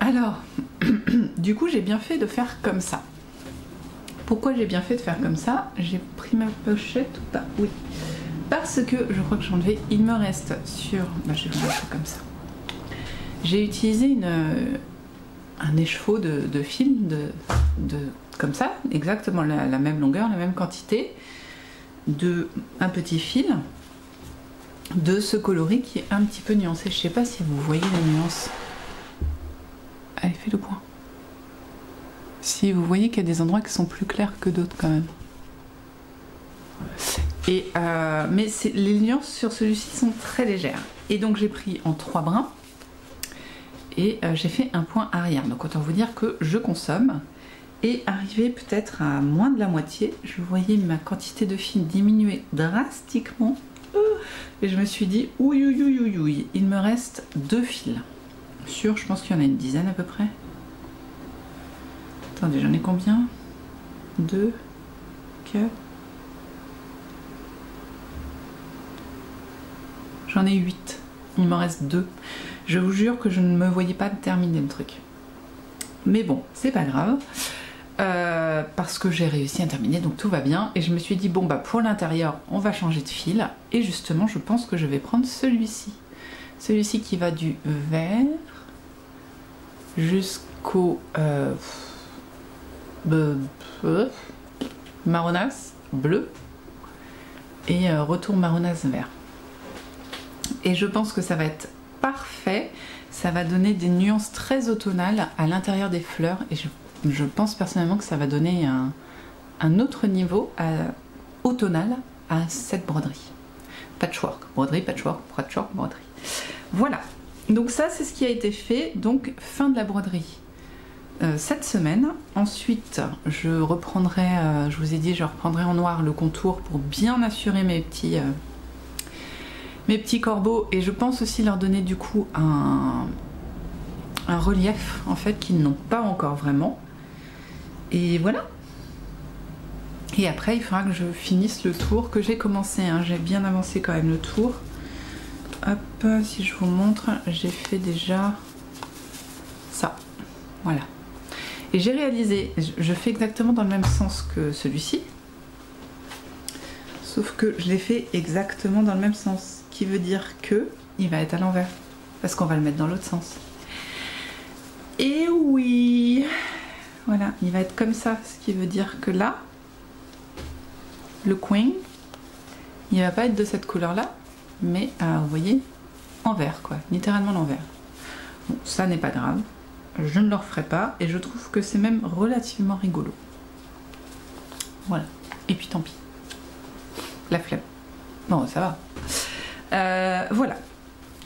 Alors, du coup, j'ai bien fait de faire comme ça. Pourquoi j'ai bien fait de faire comme ça? J'ai pris ma pochette ou pas? Oui. Parce que, je crois que j'ai enlevé, il me reste sur... Bah, je vais vous montrer comme ça. J'ai utilisé un écheveau de fil, comme ça, exactement la même longueur, la même quantité, un petit fil de ce coloris qui est un petit peu nuancé. Je sais pas si vous voyez la nuance. Allez, fais le point. Si vous voyez qu'il y a des endroits qui sont plus clairs que d'autres quand même. Et mais les nuances sur celui-ci sont très légères. Et donc j'ai pris en 3 brins et j'ai fait un point arrière. Donc autant vous dire que je consomme. Et arrivé peut-être à moins de la moitié, je voyais ma quantité de fil diminuer drastiquement. Et je me suis dit, ouïe, il me reste 2 fils. Sur, je pense qu'il y en a une dizaine à peu près. Attendez, j'en ai combien? 2, 4. J'en ai 8. Il m'en reste 2. Je vous jure que je ne me voyais pas terminer le truc. Mais bon, c'est pas grave. Parce que j'ai réussi à terminer, donc tout va bien. Et je me suis dit, bon bah pour l'intérieur, on va changer de fil. Et justement, je pense que je vais prendre celui-ci. Celui-ci qui va du vert jusqu'au marronasse bleu et retour marronasse vert. Et je pense que ça va être parfait. Ça va donner des nuances très automnales à l'intérieur des fleurs. Et je pense personnellement que ça va donner un autre niveau automnal à cette broderie. Patchwork, broderie, patchwork, patchwork, broderie. Voilà, donc ça c'est ce qui a été fait, donc fin de la broderie cette semaine. Ensuite je reprendrai, je vous ai dit, je reprendrai en noir le contour pour bien assurer mes petits corbeaux, et je pense aussi leur donner du coup un relief en fait qu'ils n'ont pas encore vraiment. Et voilà. Et après il faudra que je finisse le tour que j'ai commencé, hein. J'ai bien avancé quand même le tour. Hop, si je vous montre, j'ai fait déjà ça, voilà. Et j'ai réalisé, je fais exactement dans le même sens que celui-ci, sauf que je l'ai fait exactement dans le même sens, ce qui veut dire que il va être à l'envers, parce qu'on va le mettre dans l'autre sens. Et oui, voilà, il va être comme ça, ce qui veut dire que là, le coin, il va pas être de cette couleur-là, mais vous voyez, en vert quoi, littéralement l'envers. Bon, ça n'est pas grave, je ne le referai pas et je trouve que c'est même relativement rigolo. Voilà. Et puis tant pis. La flemme. Bon, ça va. Voilà.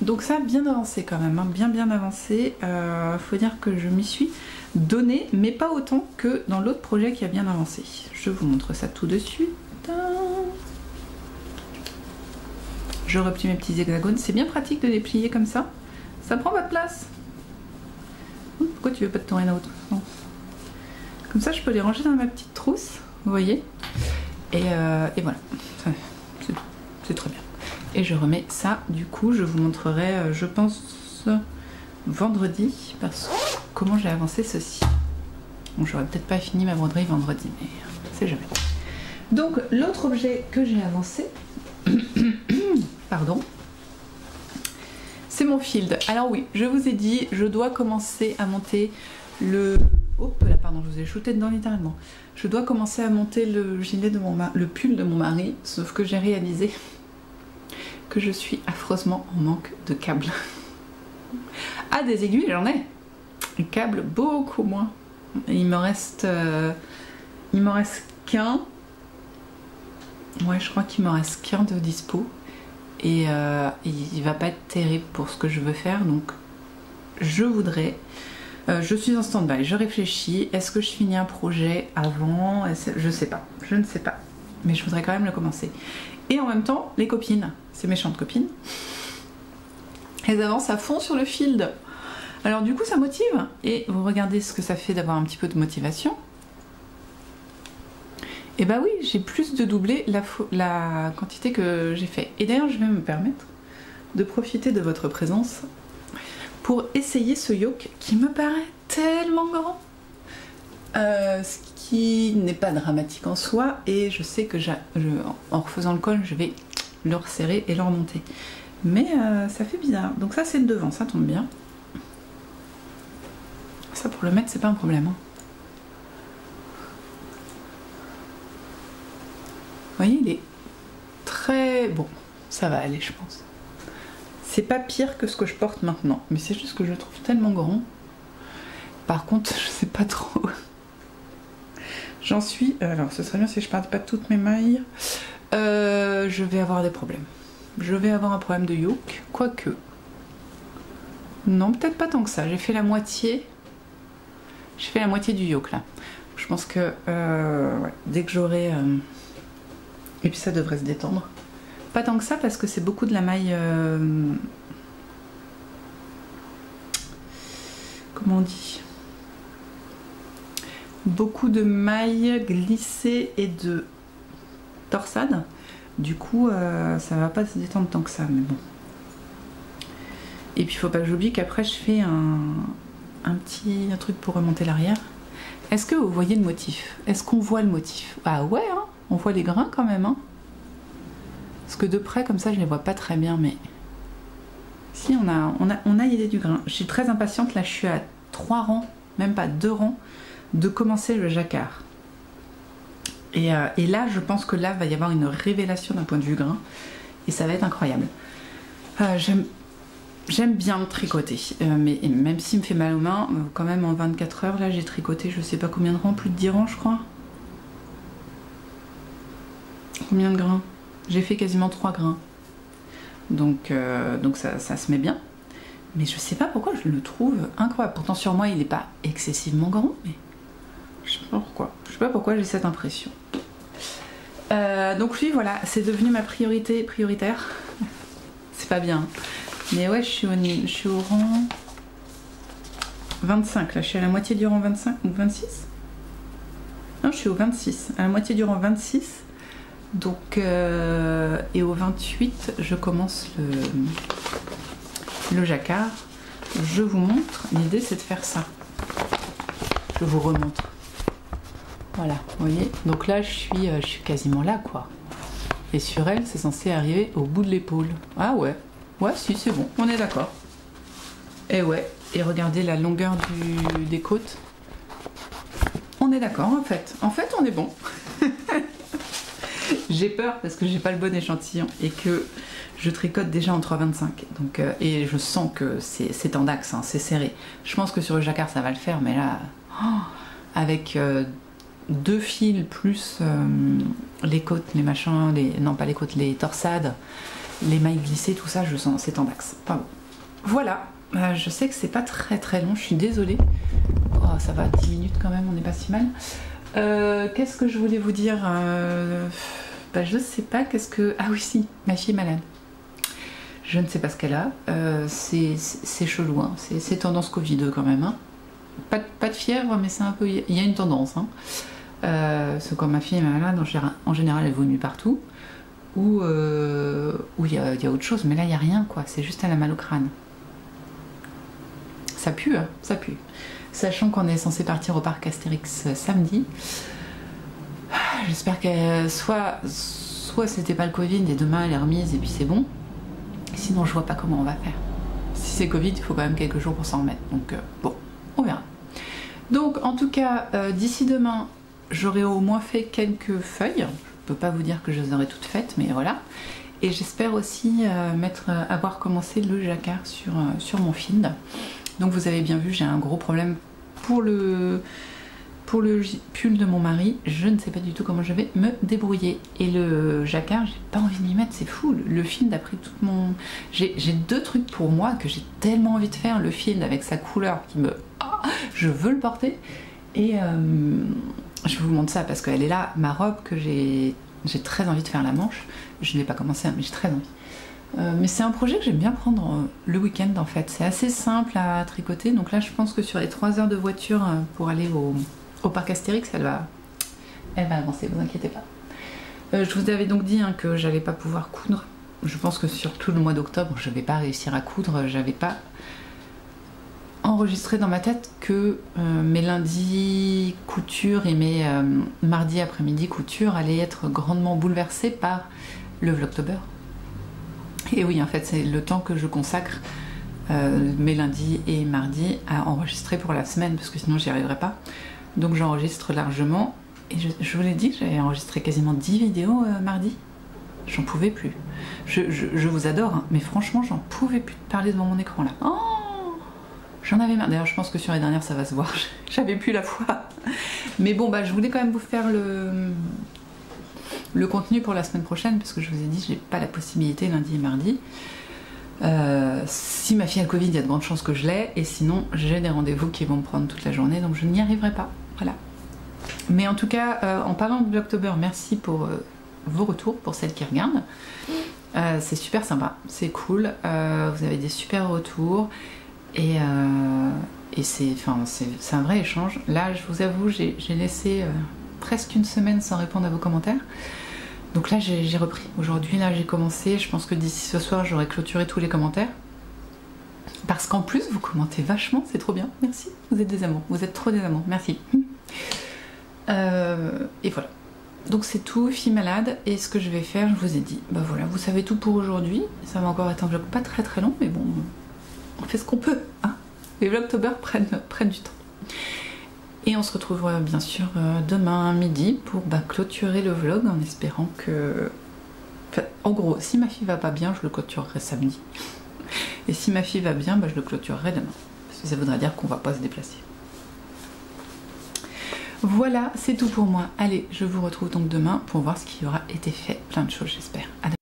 Donc ça, bien avancé quand même, hein. Bien avancé. Faut dire que je m'y suis donnée, mais pas autant que dans l'autre projet qui a bien avancé. Je vous montre ça tout de suite. Je replie mes petits hexagones. C'est bien pratique de les plier comme ça. Ça prend pas de place. Pourquoi tu veux pas te tourner dans autre sens? Comme ça, je peux les ranger dans ma petite trousse. Vous voyez? Et voilà. C'est très bien. Et je remets ça. Du coup, je vous montrerai, je pense, vendredi. Parce que comment j'ai avancé ceci. Bon, j'aurais peut-être pas fini ma broderie vendredi, mais c'est jamais. Donc, l'autre objet que j'ai avancé... Pardon. C'est mon field. Alors oui, je vous ai dit, je dois commencer à monter le... Oh là, pardon, je vous ai shooté dedans littéralement. Je dois commencer à monter le gilet de le pull de mon mari, sauf que j'ai réalisé que je suis affreusement en manque de câbles. Ah, des aiguilles, j'en ai. Les câbles, beaucoup moins. Il me reste qu'un. Ouais, je crois qu'il me reste qu'un de dispo. Et il va pas être terrible pour ce que je veux faire, donc je voudrais... je suis en stand-by, je réfléchis. Est-ce que je finis un projet avant? Je sais pas, je ne sais pas. Mais je voudrais quand même le commencer. Et en même temps, les copines, ces méchantes copines, elles avancent à fond sur le field. Alors du coup, ça motive. Et vous regardez ce que ça fait d'avoir un petit peu de motivation. Et bah oui, j'ai plus de doublé la quantité que j'ai fait. Et d'ailleurs, je vais me permettre de profiter de votre présence pour essayer ce yoke qui me paraît tellement grand. Ce qui n'est pas dramatique en soi. Et je sais que en refaisant le col, je vais le resserrer et le remonter. Mais ça fait bizarre. Donc ça, c'est le devant, ça tombe bien. Ça, pour le mettre, c'est pas un problème. Hein. Vous voyez, il est très... Bon, ça va aller, je pense. C'est pas pire que ce que je porte maintenant. Mais c'est juste que je le trouve tellement grand. Par contre, je sais pas trop. J'en suis... Alors, ce serait bien si je parle pas de toutes mes mailles. Je vais avoir des problèmes. Je vais avoir un problème de yoke. Quoique... Non, peut-être pas tant que ça. J'ai fait la moitié... J'ai fait la moitié du yoke, là. Je pense que... ouais, dès que j'aurai... Et puis ça devrait se détendre. Pas tant que ça parce que c'est beaucoup de la maille... Comment on dit? Beaucoup de mailles glissées et de torsade. Du coup, ça va pas se détendre tant que ça, mais bon. Et puis il faut pas que j'oublie qu'après je fais un truc pour remonter l'arrière. Est-ce que vous voyez le motif? Est-ce qu'on voit le motif? Ah ouais, hein, on voit les grains quand même. Hein. Parce que de près, comme ça, je les vois pas très bien, mais... Si, on a idée du grain. Je suis très impatiente, là je suis à 3 rangs, même pas 2 rangs, de commencer le jacquard. Et là, je pense que là, va y avoir une révélation d'un point de vue grain, et ça va être incroyable. J'aime bien tricoter, mais même s'il me fait mal aux mains, quand même en 24 heures, là j'ai tricoté je sais pas combien de rangs, plus de 10 rangs je crois. Combien de grains? J'ai fait quasiment 3 grains. Donc ça se met bien. Mais je sais pas pourquoi je le trouve incroyable. Pourtant sur moi il n'est pas excessivement grand, mais je sais pas pourquoi. Je sais pas pourquoi j'ai cette impression. Donc lui voilà, c'est devenu ma prioritaire. C'est pas bien. Mais ouais, je suis au rang 25, là je suis à la moitié du rang 25 ou 26. Non, je suis au 26, à la moitié du rang 26. Donc, et au 28, je commence le jacquard. Je vous montre, l'idée c'est de faire ça. Je vous remontre. Voilà, vous voyez. Donc là, je suis quasiment là, quoi. Et sur elle, c'est censé arriver au bout de l'épaule. Ah ouais. Ouais, si, c'est bon, on est d'accord. Et ouais, et regardez la longueur des côtes. On est d'accord, en fait. En fait, on est bon. J'ai peur parce que j'ai pas le bon échantillon et que Je tricote déjà en 3,25 donc et je sens que c'est en dax, hein, c'est serré. Je pense que sur le jacquard ça va le faire, mais là avec 2 fils plus les côtes, les machins, non pas les côtes, les torsades, les mailles glissées, tout ça, je sens c'est en dax. Pas bon. Voilà, je sais que c'est pas très très long, je suis désolée. Oh, ça va, 10 minutes quand même, on n'est pas si mal. Qu'est-ce que je voulais vous dire bah, je sais pas, qu'est-ce que... Ah oui, si, ma fille est malade. Je ne sais pas ce qu'elle a. C'est chelou, hein. C'est tendance Covid quand même. Hein. Pas de fièvre, mais c'est un peu... Il y a une tendance. Hein. C'est quand ma fille est malade, en général, elle vomit partout. Ou il y a autre chose, mais là, il n'y a rien, quoi. C'est juste elle a mal au crâne. Ça pue, hein, ça pue. Sachant qu'on est censé partir au parc Astérix samedi. J'espère que soit c'était pas le Covid et demain elle est remise et puis c'est bon. Sinon je vois pas comment on va faire. Si c'est Covid, il faut quand même quelques jours pour s'en remettre. Donc bon, on verra. Donc en tout cas, d'ici demain, j'aurai au moins fait quelques feuilles. Je peux pas vous dire que je les aurai toutes faites, mais voilà. Et j'espère aussi avoir commencé le jacquard sur mon field. Donc vous avez bien vu, j'ai un gros problème pour le pull de mon mari. Je ne sais pas du tout comment je vais me débrouiller. Et le jacquard, j'ai pas envie de m'y mettre, c'est fou. Le field, après tout mon... J'ai 2 trucs pour moi que j'ai tellement envie de faire. Le field avec sa couleur qui me... Oh, je veux le porter. Et je vous montre ça parce qu'elle est là, ma robe que j'ai très envie de faire la manche. Je ne l'ai pas commencé, mais j'ai très envie. Mais c'est un projet que j'aime bien prendre le week-end en fait. C'est assez simple à tricoter. Donc là, je pense que sur les 3 heures de voiture pour aller au parc Astérix, elle va avancer, vous inquiétez pas. Je vous avais donc dit hein, que j'allais pas pouvoir coudre. Je pense que sur tout le mois d'octobre, je vais pas réussir à coudre. J'avais pas enregistré dans ma tête que mes lundis couture et mes mardis après-midi couture allaient être grandement bouleversés par le Vlogtober. Et oui, en fait, c'est le temps que je consacre mes lundis et mardis à enregistrer pour la semaine, parce que sinon j'y arriverai pas. Donc j'enregistre largement. Et je vous l'ai dit, j'avais enregistré quasiment 10 vidéos mardi. J'en pouvais plus. Je vous adore, hein, mais franchement, j'en pouvais plus de parler devant mon écran là. Oh, j'en avais marre. D'ailleurs, je pense que sur les dernières, ça va se voir. J'avais plus la foi. Mais bon, bah, je voulais quand même vous faire le contenu pour la semaine prochaine, parce que je vous ai dit, j'ai pas la possibilité lundi et mardi. Si ma fille a le Covid, il y a de grandes chances que je l'ai, et sinon, j'ai des rendez-vous qui vont me prendre toute la journée, donc je n'y arriverai pas. Voilà. Mais en tout cas, en parlant de Vlogtober, merci pour vos retours, pour celles qui regardent. C'est super sympa, c'est cool, vous avez des super retours, et c'est un vrai échange. Là, je vous avoue, j'ai laissé presque une semaine sans répondre à vos commentaires. Donc là, j'ai repris. Aujourd'hui, là, j'ai commencé. Je pense que d'ici ce soir, j'aurai clôturé tous les commentaires. Parce qu'en plus, vous commentez vachement, c'est trop bien. Merci. Vous êtes des amours. Vous êtes trop des amours. Merci. Et voilà. Donc c'est tout, fille malade. Et ce que je vais faire, je vous ai dit, bah voilà, vous savez tout pour aujourd'hui. Ça va encore être un vlog pas très très long, mais bon, on fait ce qu'on peut. Hein. Les Vlogtober prennent du temps. Et on se retrouve bien sûr demain midi pour clôturer le vlog en espérant que... Enfin, en gros, si ma fille va pas bien, je le clôturerai samedi. Et si ma fille va bien, je le clôturerai demain. Parce que ça voudrait dire qu'on va pas se déplacer. Voilà, c'est tout pour moi. Allez, je vous retrouve donc demain pour voir ce qui aura été fait. Plein de choses, j'espère. À demain.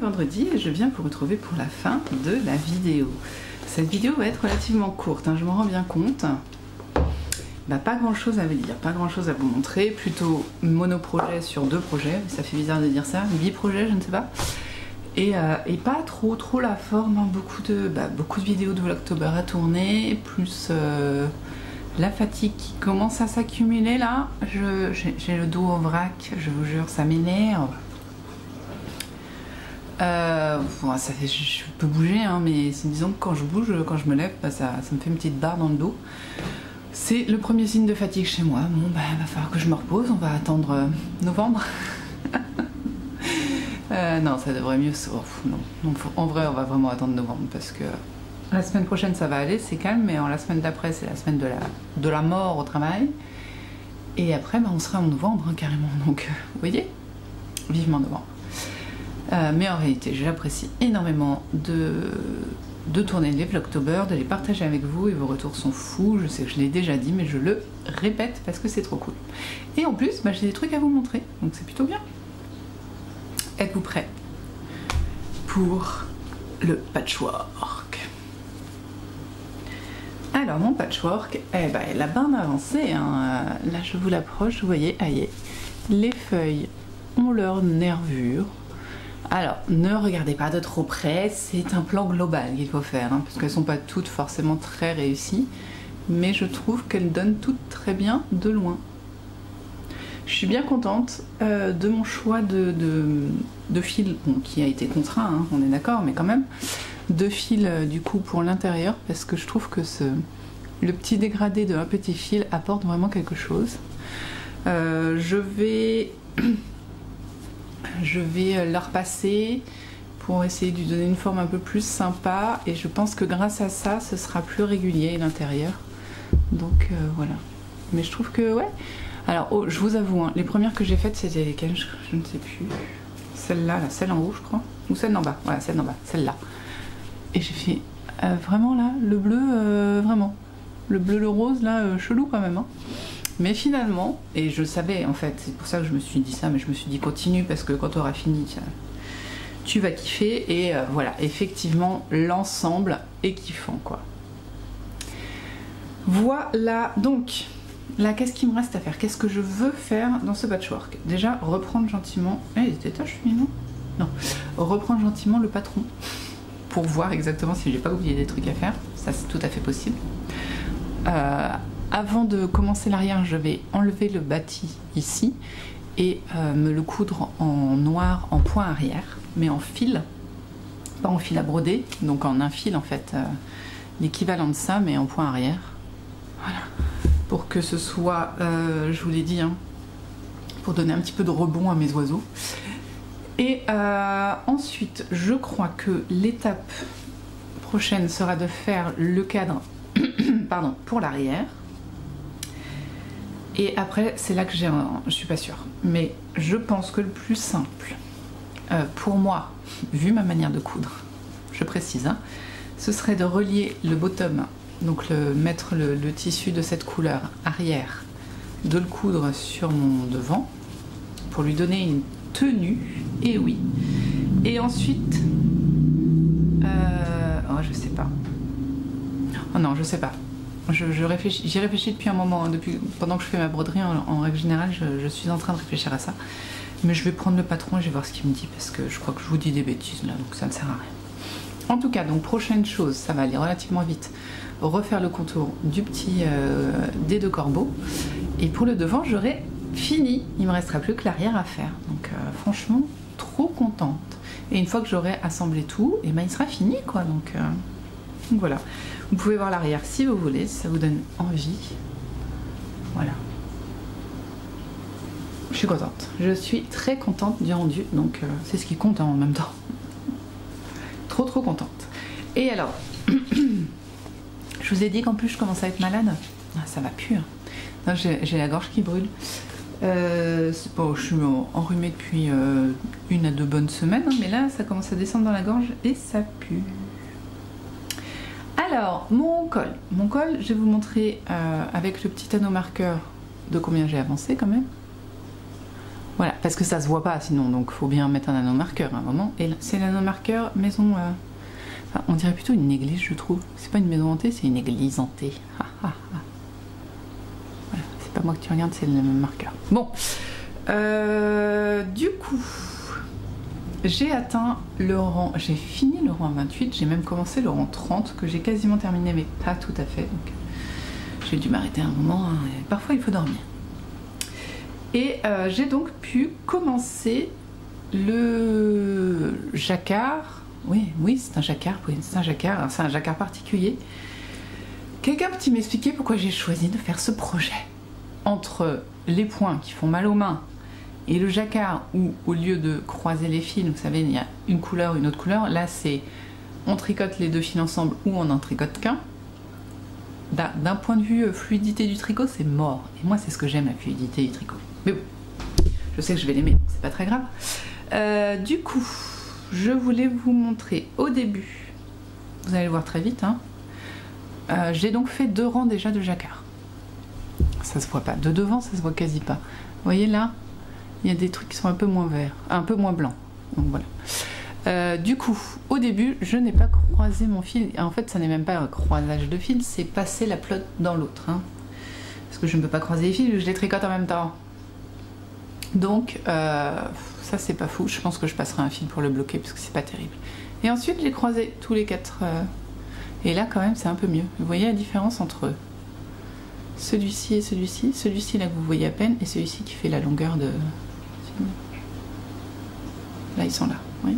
vendredi et je viens vous retrouver pour la fin de la vidéo. Cette vidéo va être relativement courte, hein, je m'en rends bien compte. Bah, pas grand chose à vous dire, pas grand chose à vous montrer, plutôt monoprojet sur 2 projets, ça fait bizarre de dire ça, biprojet je ne sais pas. Et pas trop la forme, hein, beaucoup de vidéos de Vlogtober à tourner, plus la fatigue qui commence à s'accumuler là. J'ai le dos en vrac, je vous jure, ça m'énerve. Bon, ça fait, je peux bouger, hein, mais disons que quand je bouge, quand je me lève, bah, ça me fait une petite barre dans le dos. C'est le premier signe de fatigue chez moi. Bon, bah, va falloir que je me repose, on va attendre novembre. Non, ça devrait mieux. Non. Donc, en vrai, on va vraiment attendre novembre parce que la semaine prochaine ça va aller, c'est calme, mais la semaine d'après, c'est la semaine de la mort au travail. Et après, bah, on sera en novembre, hein, carrément. Donc, vous voyez, vivement novembre. Mais en réalité, j'apprécie énormément de tourner les Vlogtober, de les partager avec vous, et vos retours sont fous. Je sais que je l'ai déjà dit, mais je le répète parce que c'est trop cool. Et en plus, bah, j'ai des trucs à vous montrer, donc c'est plutôt bien. Êtes-vous prêts pour le patchwork? Alors mon patchwork, elle a bien avancé, hein. Là je vous l'approche, vous voyez, aïe, les feuilles ont leur nervure. Alors ne regardez pas de trop près, c'est un plan global qu'il faut faire, hein, parce qu'elles sont pas toutes forcément très réussies, mais je trouve qu'elles donnent toutes très bien de loin. Je suis bien contente de mon choix de fil, bon, qui a été contraint, hein, on est d'accord, mais quand même, de fil du coup pour l'intérieur, parce que je trouve que le petit dégradé de un petit fil apporte vraiment quelque chose. Je vais la repasser pour essayer de lui donner une forme un peu plus sympa, et je pense que grâce à ça, ce sera plus régulier l'intérieur. Donc voilà. Mais je trouve que ouais. Alors, oh, je vous avoue, hein, les premières que j'ai faites, c'était lesquelles? Je ne sais plus. Celle-là, celle en haut, je crois. Ou celle d'en bas. Voilà, celle d'en bas, celle-là. Et j'ai fait vraiment là, le bleu, vraiment. Le bleu, le rose, là, chelou quand même. Hein. Mais finalement, et je savais en fait, c'est pour ça que je me suis dit ça, mais je me suis dit continue parce que quand tu auras fini, tu vas kiffer. Et voilà, effectivement, l'ensemble est kiffant, quoi. Voilà, donc. Là, qu'est-ce qu'il me reste à faire? Qu'est-ce que je veux faire dans ce patchwork? Déjà, reprendre gentiment... il était tâche, non? Non. Reprendre gentiment le patron pour voir exactement si j'ai pas oublié des trucs à faire. Ça, c'est tout à fait possible. Avant de commencer l'arrière, je vais enlever le bâti ici et me le coudre en noir en point arrière, mais en fil, pas en fil à broder, donc en un fil en fait, l'équivalent de ça, mais en point arrière. Voilà. Pour que ce soit, je vous l'ai dit, hein, pour donner un petit peu de rebond à mes oiseaux. Et ensuite, je crois que l'étape prochaine sera de faire le cadre pardon, pour l'arrière. Et après, c'est là que je suis pas sûre. Mais je pense que le plus simple, pour moi, vu ma manière de coudre, je précise, hein, ce serait de relier le bottom. Donc mettre le tissu de cette couleur arrière, de le coudre sur mon devant pour lui donner une tenue, et oui. Et ensuite, oh je sais pas. Oh non, je sais pas. J'y réfléchis depuis un moment, pendant que je fais ma broderie, en règle générale, je suis en train de réfléchir à ça. Mais je vais prendre le patron et je vais voir ce qu'il me dit, parce que je crois que je vous dis des bêtises là, donc ça ne sert à rien. En tout cas, donc prochaine chose, ça va aller relativement vite. Refaire le contour du petit des 2 corbeaux, et pour le devant j'aurai fini, il me restera plus que l'arrière à faire, donc franchement trop contente, et une fois que j'aurai assemblé tout, et ben il sera fini quoi, donc voilà, vous pouvez voir l'arrière si vous voulez, si ça vous donne envie. Voilà, je suis contente, je suis très contente du rendu, donc c'est ce qui compte hein, en même temps. Trop contente. Et alors je vous ai dit qu'en plus je commence à être malade. Ah, ça va plus. Hein. J'ai la gorge qui brûle. Bon, je suis enrhumée depuis 1 à 2 bonnes semaines, hein, mais là ça commence à descendre dans la gorge et ça pue. Alors, mon col. Mon col, je vais vous montrer avec le petit anneau marqueur de combien j'ai avancé quand même. Voilà, parce que ça se voit pas sinon, donc faut bien mettre un anneau marqueur à un moment. Et c'est l'anneau marqueur maison... Enfin, on dirait plutôt une église, je trouve. C'est pas une maison hantée, c'est une église hantée. Voilà, c'est pas moi que tu regardes, c'est le même marqueur. Bon, du coup, j'ai atteint le rang... J'ai fini le rang 28, j'ai même commencé le rang 30, que j'ai quasiment terminé, mais pas tout à fait. Donc j'ai dû m'arrêter un moment, hein, et parfois il faut dormir. Et j'ai donc pu commencer le jacquard. Oui, c'est un jacquard. Oui, c'est un jacquard. C'est un jacquard particulier. Quelqu'un peut m'expliquer pourquoi j'ai choisi de faire ce projet entre les points qui font mal aux mains et le jacquard où, au lieu de croiser les fils, vous savez, il y a une couleur, une autre couleur. Là, c'est on tricote les deux fils ensemble ou on n'en tricote qu'un. D'un point de vue fluidité du tricot, c'est mort. Et moi, c'est ce que j'aime, la fluidité du tricot. Mais bon, je sais que je vais l'aimer, c'est pas très grave. Du coup, je voulais vous montrer au début, vous allez le voir très vite, hein, j'ai donc fait 2 rangs déjà de jacquard. Ça se voit pas. De devant, ça se voit quasi pas. Vous voyez là, il y a des trucs qui sont un peu moins verts, un peu moins blancs. Donc voilà. Du coup, au début, je n'ai pas croisé mon fil. En fait, ça n'est même pas un croisage de fil, c'est passer la pelote dans l'autre. Hein. Parce que je ne peux pas croiser les fils, je les tricote en même temps. Donc, ça c'est pas fou. Je pense que je passerai un fil pour le bloquer parce que c'est pas terrible. Et ensuite, j'ai croisé tous les 4. Et là, quand même, c'est un peu mieux. Vous voyez la différence entre celui-ci et celui-ci. Celui-ci, là, que vous voyez à peine, et celui-ci qui fait la longueur de... Là, ils sont là. Oui.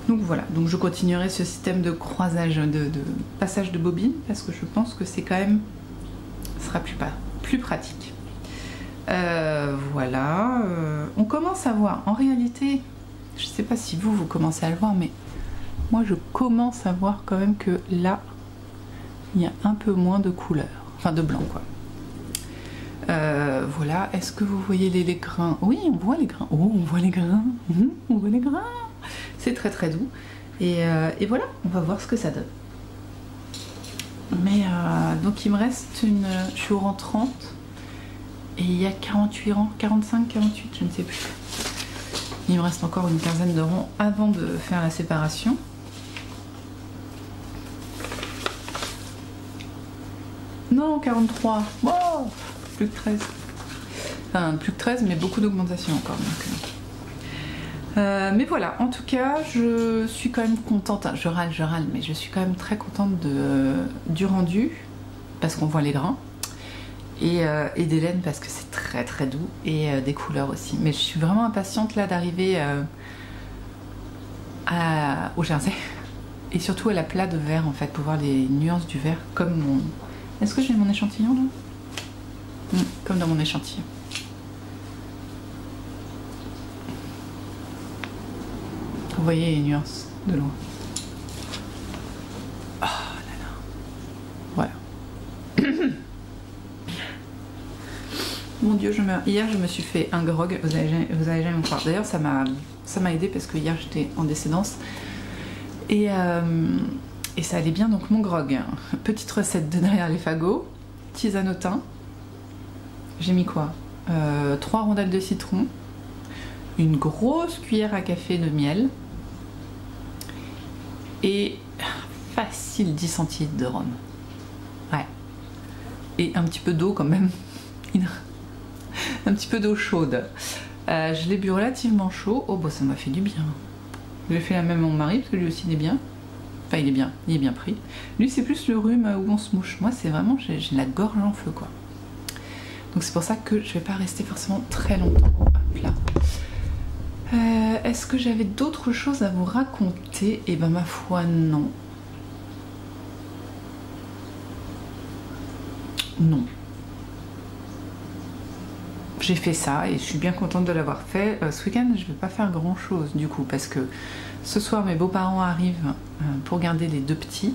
Donc voilà. Donc je continuerai ce système de croisage, de passage de bobine, parce que je pense que c'est quand même... Ce sera plus pratique. Voilà, on commence à voir, en réalité, je sais pas si vous commencez à le voir, mais moi je commence à voir quand même que là, il y a un peu moins de couleur, enfin de blanc quoi. Voilà, est-ce que vous voyez les grains? Oui, on voit les grains, oh on voit les grains, on voit les grains, c'est très très doux, et voilà, on va voir ce que ça donne. Mais donc il me reste une, je suis au rang 30, et il y a 48 rangs, 45, 48, je ne sais plus. Il me reste encore une quinzaine de rangs avant de faire la séparation. Non, 43. Oh, plus que 13. Enfin, plus que 13, mais beaucoup d'augmentation encore. Mais voilà, en tout cas, je suis quand même contente. Je râle, mais je suis quand même très contente du rendu, parce qu'on voit les grains. Et des laines parce que c'est très très doux et des couleurs aussi. Mais je suis vraiment impatiente là d'arriver au jersey et surtout à la plat de vert en fait pour voir les nuances du vert comme mon... Est-ce que j'ai mon échantillon là? Comme dans mon échantillon. Vous voyez les nuances de loin. Oh là là. Voilà. Mon Dieu, je meurs. Hier, je me suis fait un grog. Vous allez jamais me croire. D'ailleurs, ça m'a aidé parce que hier, j'étais en décédence. Et ça allait bien, donc mon grog. Petite recette de derrière les fagots. Tisane au thym. J'ai mis quoi 3 rondelles de citron. Une grosse cuillère à café de miel. Et facile 10 centilitres de rhum. Ouais. Et un petit peu d'eau quand même. Un petit peu d'eau chaude. Je l'ai bu relativement chaud. Oh bah ça m'a fait du bien. J'ai fait la même à mon mari parce que lui aussi il est bien. Enfin il est bien pris. Lui c'est plus le rhume où on se mouche. Moi c'est vraiment, j'ai la gorge en feu quoi. Donc c'est pour ça que je vais pas rester forcément très longtemps. Hop là. Est-ce que j'avais d'autres choses à vous raconter? Eh ben ma foi non. Non. J'ai fait ça et je suis bien contente de l'avoir fait. Ce week-end, je ne vais pas faire grand-chose du coup parce que ce soir, mes beaux-parents arrivent pour garder les 2 petits.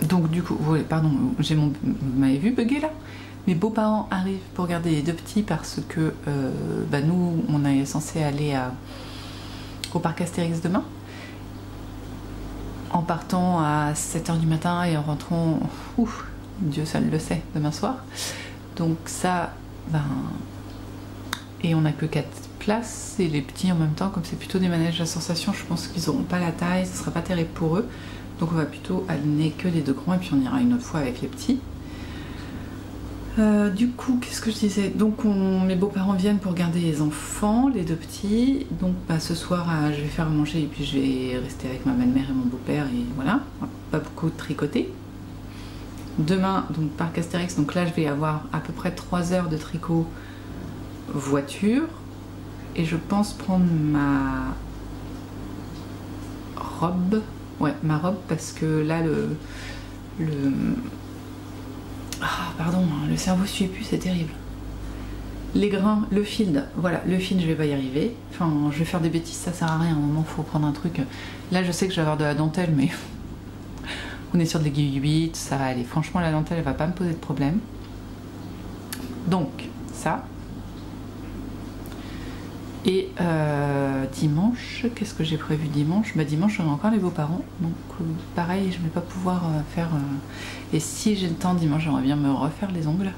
Donc du coup, pardon, vous m'avez vu bugger là? Mes beaux-parents arrivent pour garder les 2 petits parce que nous, on est censé aller au parc Astérix demain. en partant à 7 h du matin et en rentrant, ouf, Dieu seul le sait, demain soir. Donc ça, ben, et on n'a que 4 places, et les petits en même temps, comme c'est plutôt des manèges à sensation, je pense qu'ils n'auront pas la taille, ce sera pas terrible pour eux. Donc on va plutôt amener que les 2 grands, et puis on ira une autre fois avec les petits. Du coup, qu'est-ce que je disais? Donc mes beaux-parents viennent pour garder les enfants, les 2 petits. Donc bah, ce soir, je vais faire manger et puis je vais rester avec ma belle-mère et mon beau-père et voilà. Pas beaucoup de tricoter. Demain, donc parc Astérix, donc là je vais avoir à peu près 3 heures de tricot voiture. Et je pense prendre ma robe. Ouais, ma robe, parce que là ah, pardon, le cerveau suit plus, c'est terrible. Les grains, le field, voilà, le field je vais pas y arriver. Enfin, je vais faire des bêtises, ça sert à rien, à un moment faut prendre un truc. Là je sais que je vais avoir de la dentelle, mais on est sur de l'aiguille 8, ça va aller. Franchement la dentelle elle va pas me poser de problème. Donc, ça. Et dimanche, qu'est-ce que j'ai prévu dimanche? Bah dimanche j'aurai encore les beaux-parents, donc pareil je vais pas pouvoir faire... Et si j'ai le temps dimanche j'aimerais bien me refaire les ongles,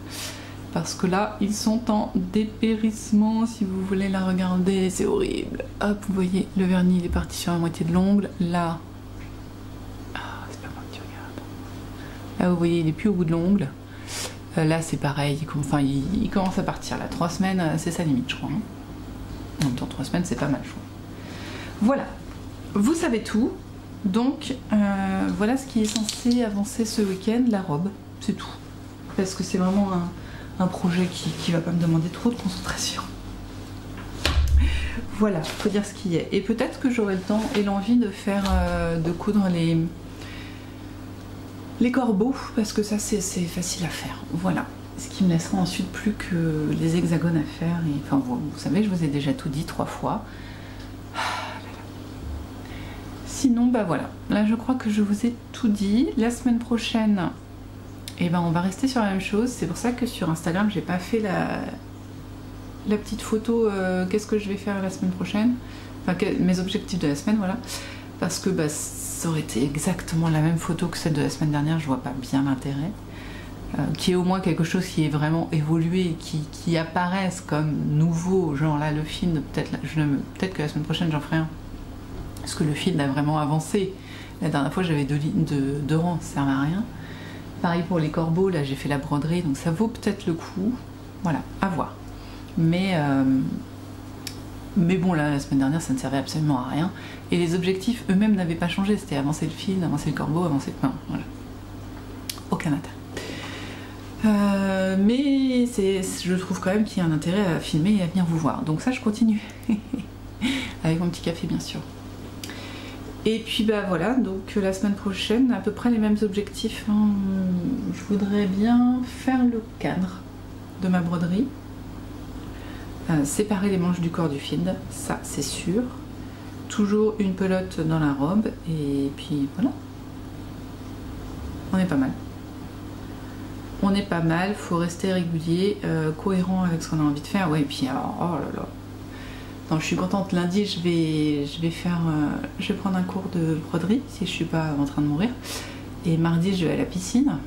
parce que là ils sont en dépérissement, si vous voulez la regarder, c'est horrible. Hop, vous voyez, le vernis il est parti sur la moitié de l'ongle, là... Ah, c'est pas moi que tu regardes. Là vous voyez il est plus au bout de l'ongle. Là c'est pareil, enfin, il commence à partir, là 3 semaines c'est sa limite je crois. Hein. En même temps, 3 semaines, c'est pas mal, je crois. Voilà, vous savez tout. Donc, voilà ce qui est censé avancer ce week-end, la robe, c'est tout. Parce que c'est vraiment un projet qui va pas me demander trop de concentration. Voilà, faut dire ce qui est. Et peut-être que j'aurai le temps et l'envie de faire, de coudre les corbeaux, parce que ça, c'est facile à faire. Voilà. Ce qui me laissera ensuite plus que les hexagones à faire. Et, enfin, vous savez, je vous ai déjà tout dit 3 fois. Sinon, bah voilà. Là, je crois que je vous ai tout dit. La semaine prochaine, eh ben, on va rester sur la même chose. C'est pour ça que sur Instagram, j'ai pas fait la petite photo. Qu'est-ce que je vais faire la semaine prochaine? Enfin, mes objectifs de la semaine, voilà. Parce que bah, ça aurait été exactement la même photo que celle de la semaine dernière. Je vois pas bien l'intérêt. Qui est au moins quelque chose qui est vraiment évolué, qui apparaisse comme nouveau, genre là le film, peut-être que la semaine prochaine j'en ferai un, parce que le film a vraiment avancé. La dernière fois j'avais 2 lignes de rangs, ça servait à rien. Pareil pour les corbeaux, là j'ai fait la broderie, donc ça vaut peut-être le coup, voilà, à voir. Mais bon là la semaine dernière ça ne servait absolument à rien, et les objectifs eux-mêmes n'avaient pas changé, c'était avancer le film, avancer le corbeau, avancer le pain, voilà. Aucun intérêt. Mais je trouve quand même qu'il y a un intérêt à filmer et à venir vous voir. Donc ça, je continue. Avec mon petit café, bien sûr. Et puis, bah voilà, donc la semaine prochaine, à peu près les mêmes objectifs. Hein. Je voudrais bien faire le cadre de ma broderie. Séparer les manches du corps du field, ça, c'est sûr. Toujours une pelote dans la robe. Et puis, voilà. On est pas mal. On est pas mal, faut rester régulier, cohérent avec ce qu'on a envie de faire. Ouais, et puis alors, oh là là. Non, je suis contente. Lundi, je vais prendre un cours de broderie si je suis pas en train de mourir. Et mardi, je vais à la piscine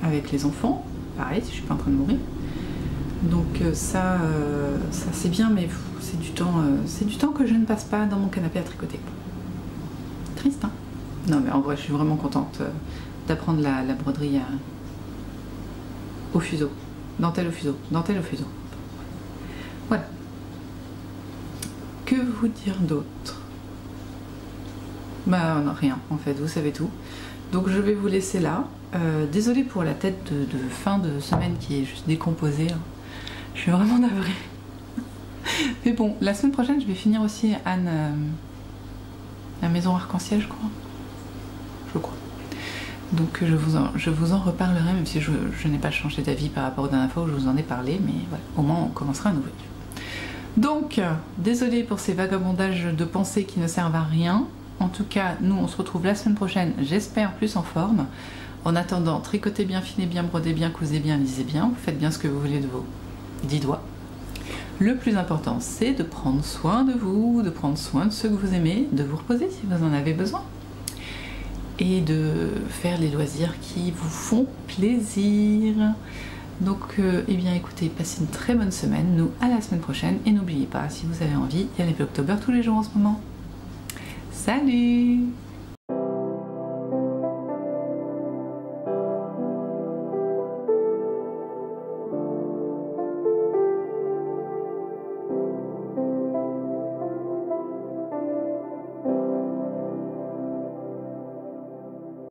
avec les enfants. Pareil, si je suis pas en train de mourir. Donc ça c'est bien, mais c'est du temps que je ne passe pas dans mon canapé à tricoter. Triste, hein? Non, mais en vrai, je suis vraiment contente d'apprendre la broderie au fuseau, dentelle au fuseau, dentelle au fuseau. Voilà. Que vous dire d'autre? Bah non, rien en fait, vous savez tout. Donc je vais vous laisser là. Désolée pour la tête de fin de semaine qui est juste décomposée. Hein. Je suis vraiment navrée. Mais bon, la semaine prochaine je vais finir aussi Anne, la maison arc-en-ciel je crois. Je crois. Donc je vous en reparlerai, même si je n'ai pas changé d'avis par rapport aux dernières fois où je vous en ai parlé, mais voilà, au moins on commencera à nouveau. Donc, désolée pour ces vagabondages de pensées qui ne servent à rien. En tout cas, nous on se retrouve la semaine prochaine, j'espère plus en forme. En attendant, tricotez bien, finez bien, brodez bien, cousez bien, lisez bien, vous faites bien ce que vous voulez de vos 10 doigts. Le plus important, c'est de prendre soin de vous, de prendre soin de ceux que vous aimez, de vous reposer si vous en avez besoin. et de faire les loisirs qui vous font plaisir. Donc eh bien écoutez, passez une très bonne semaine, nous à la semaine prochaine, et n'oubliez pas, si vous avez envie, il y a les Vlogtober tous les jours en ce moment. Salut!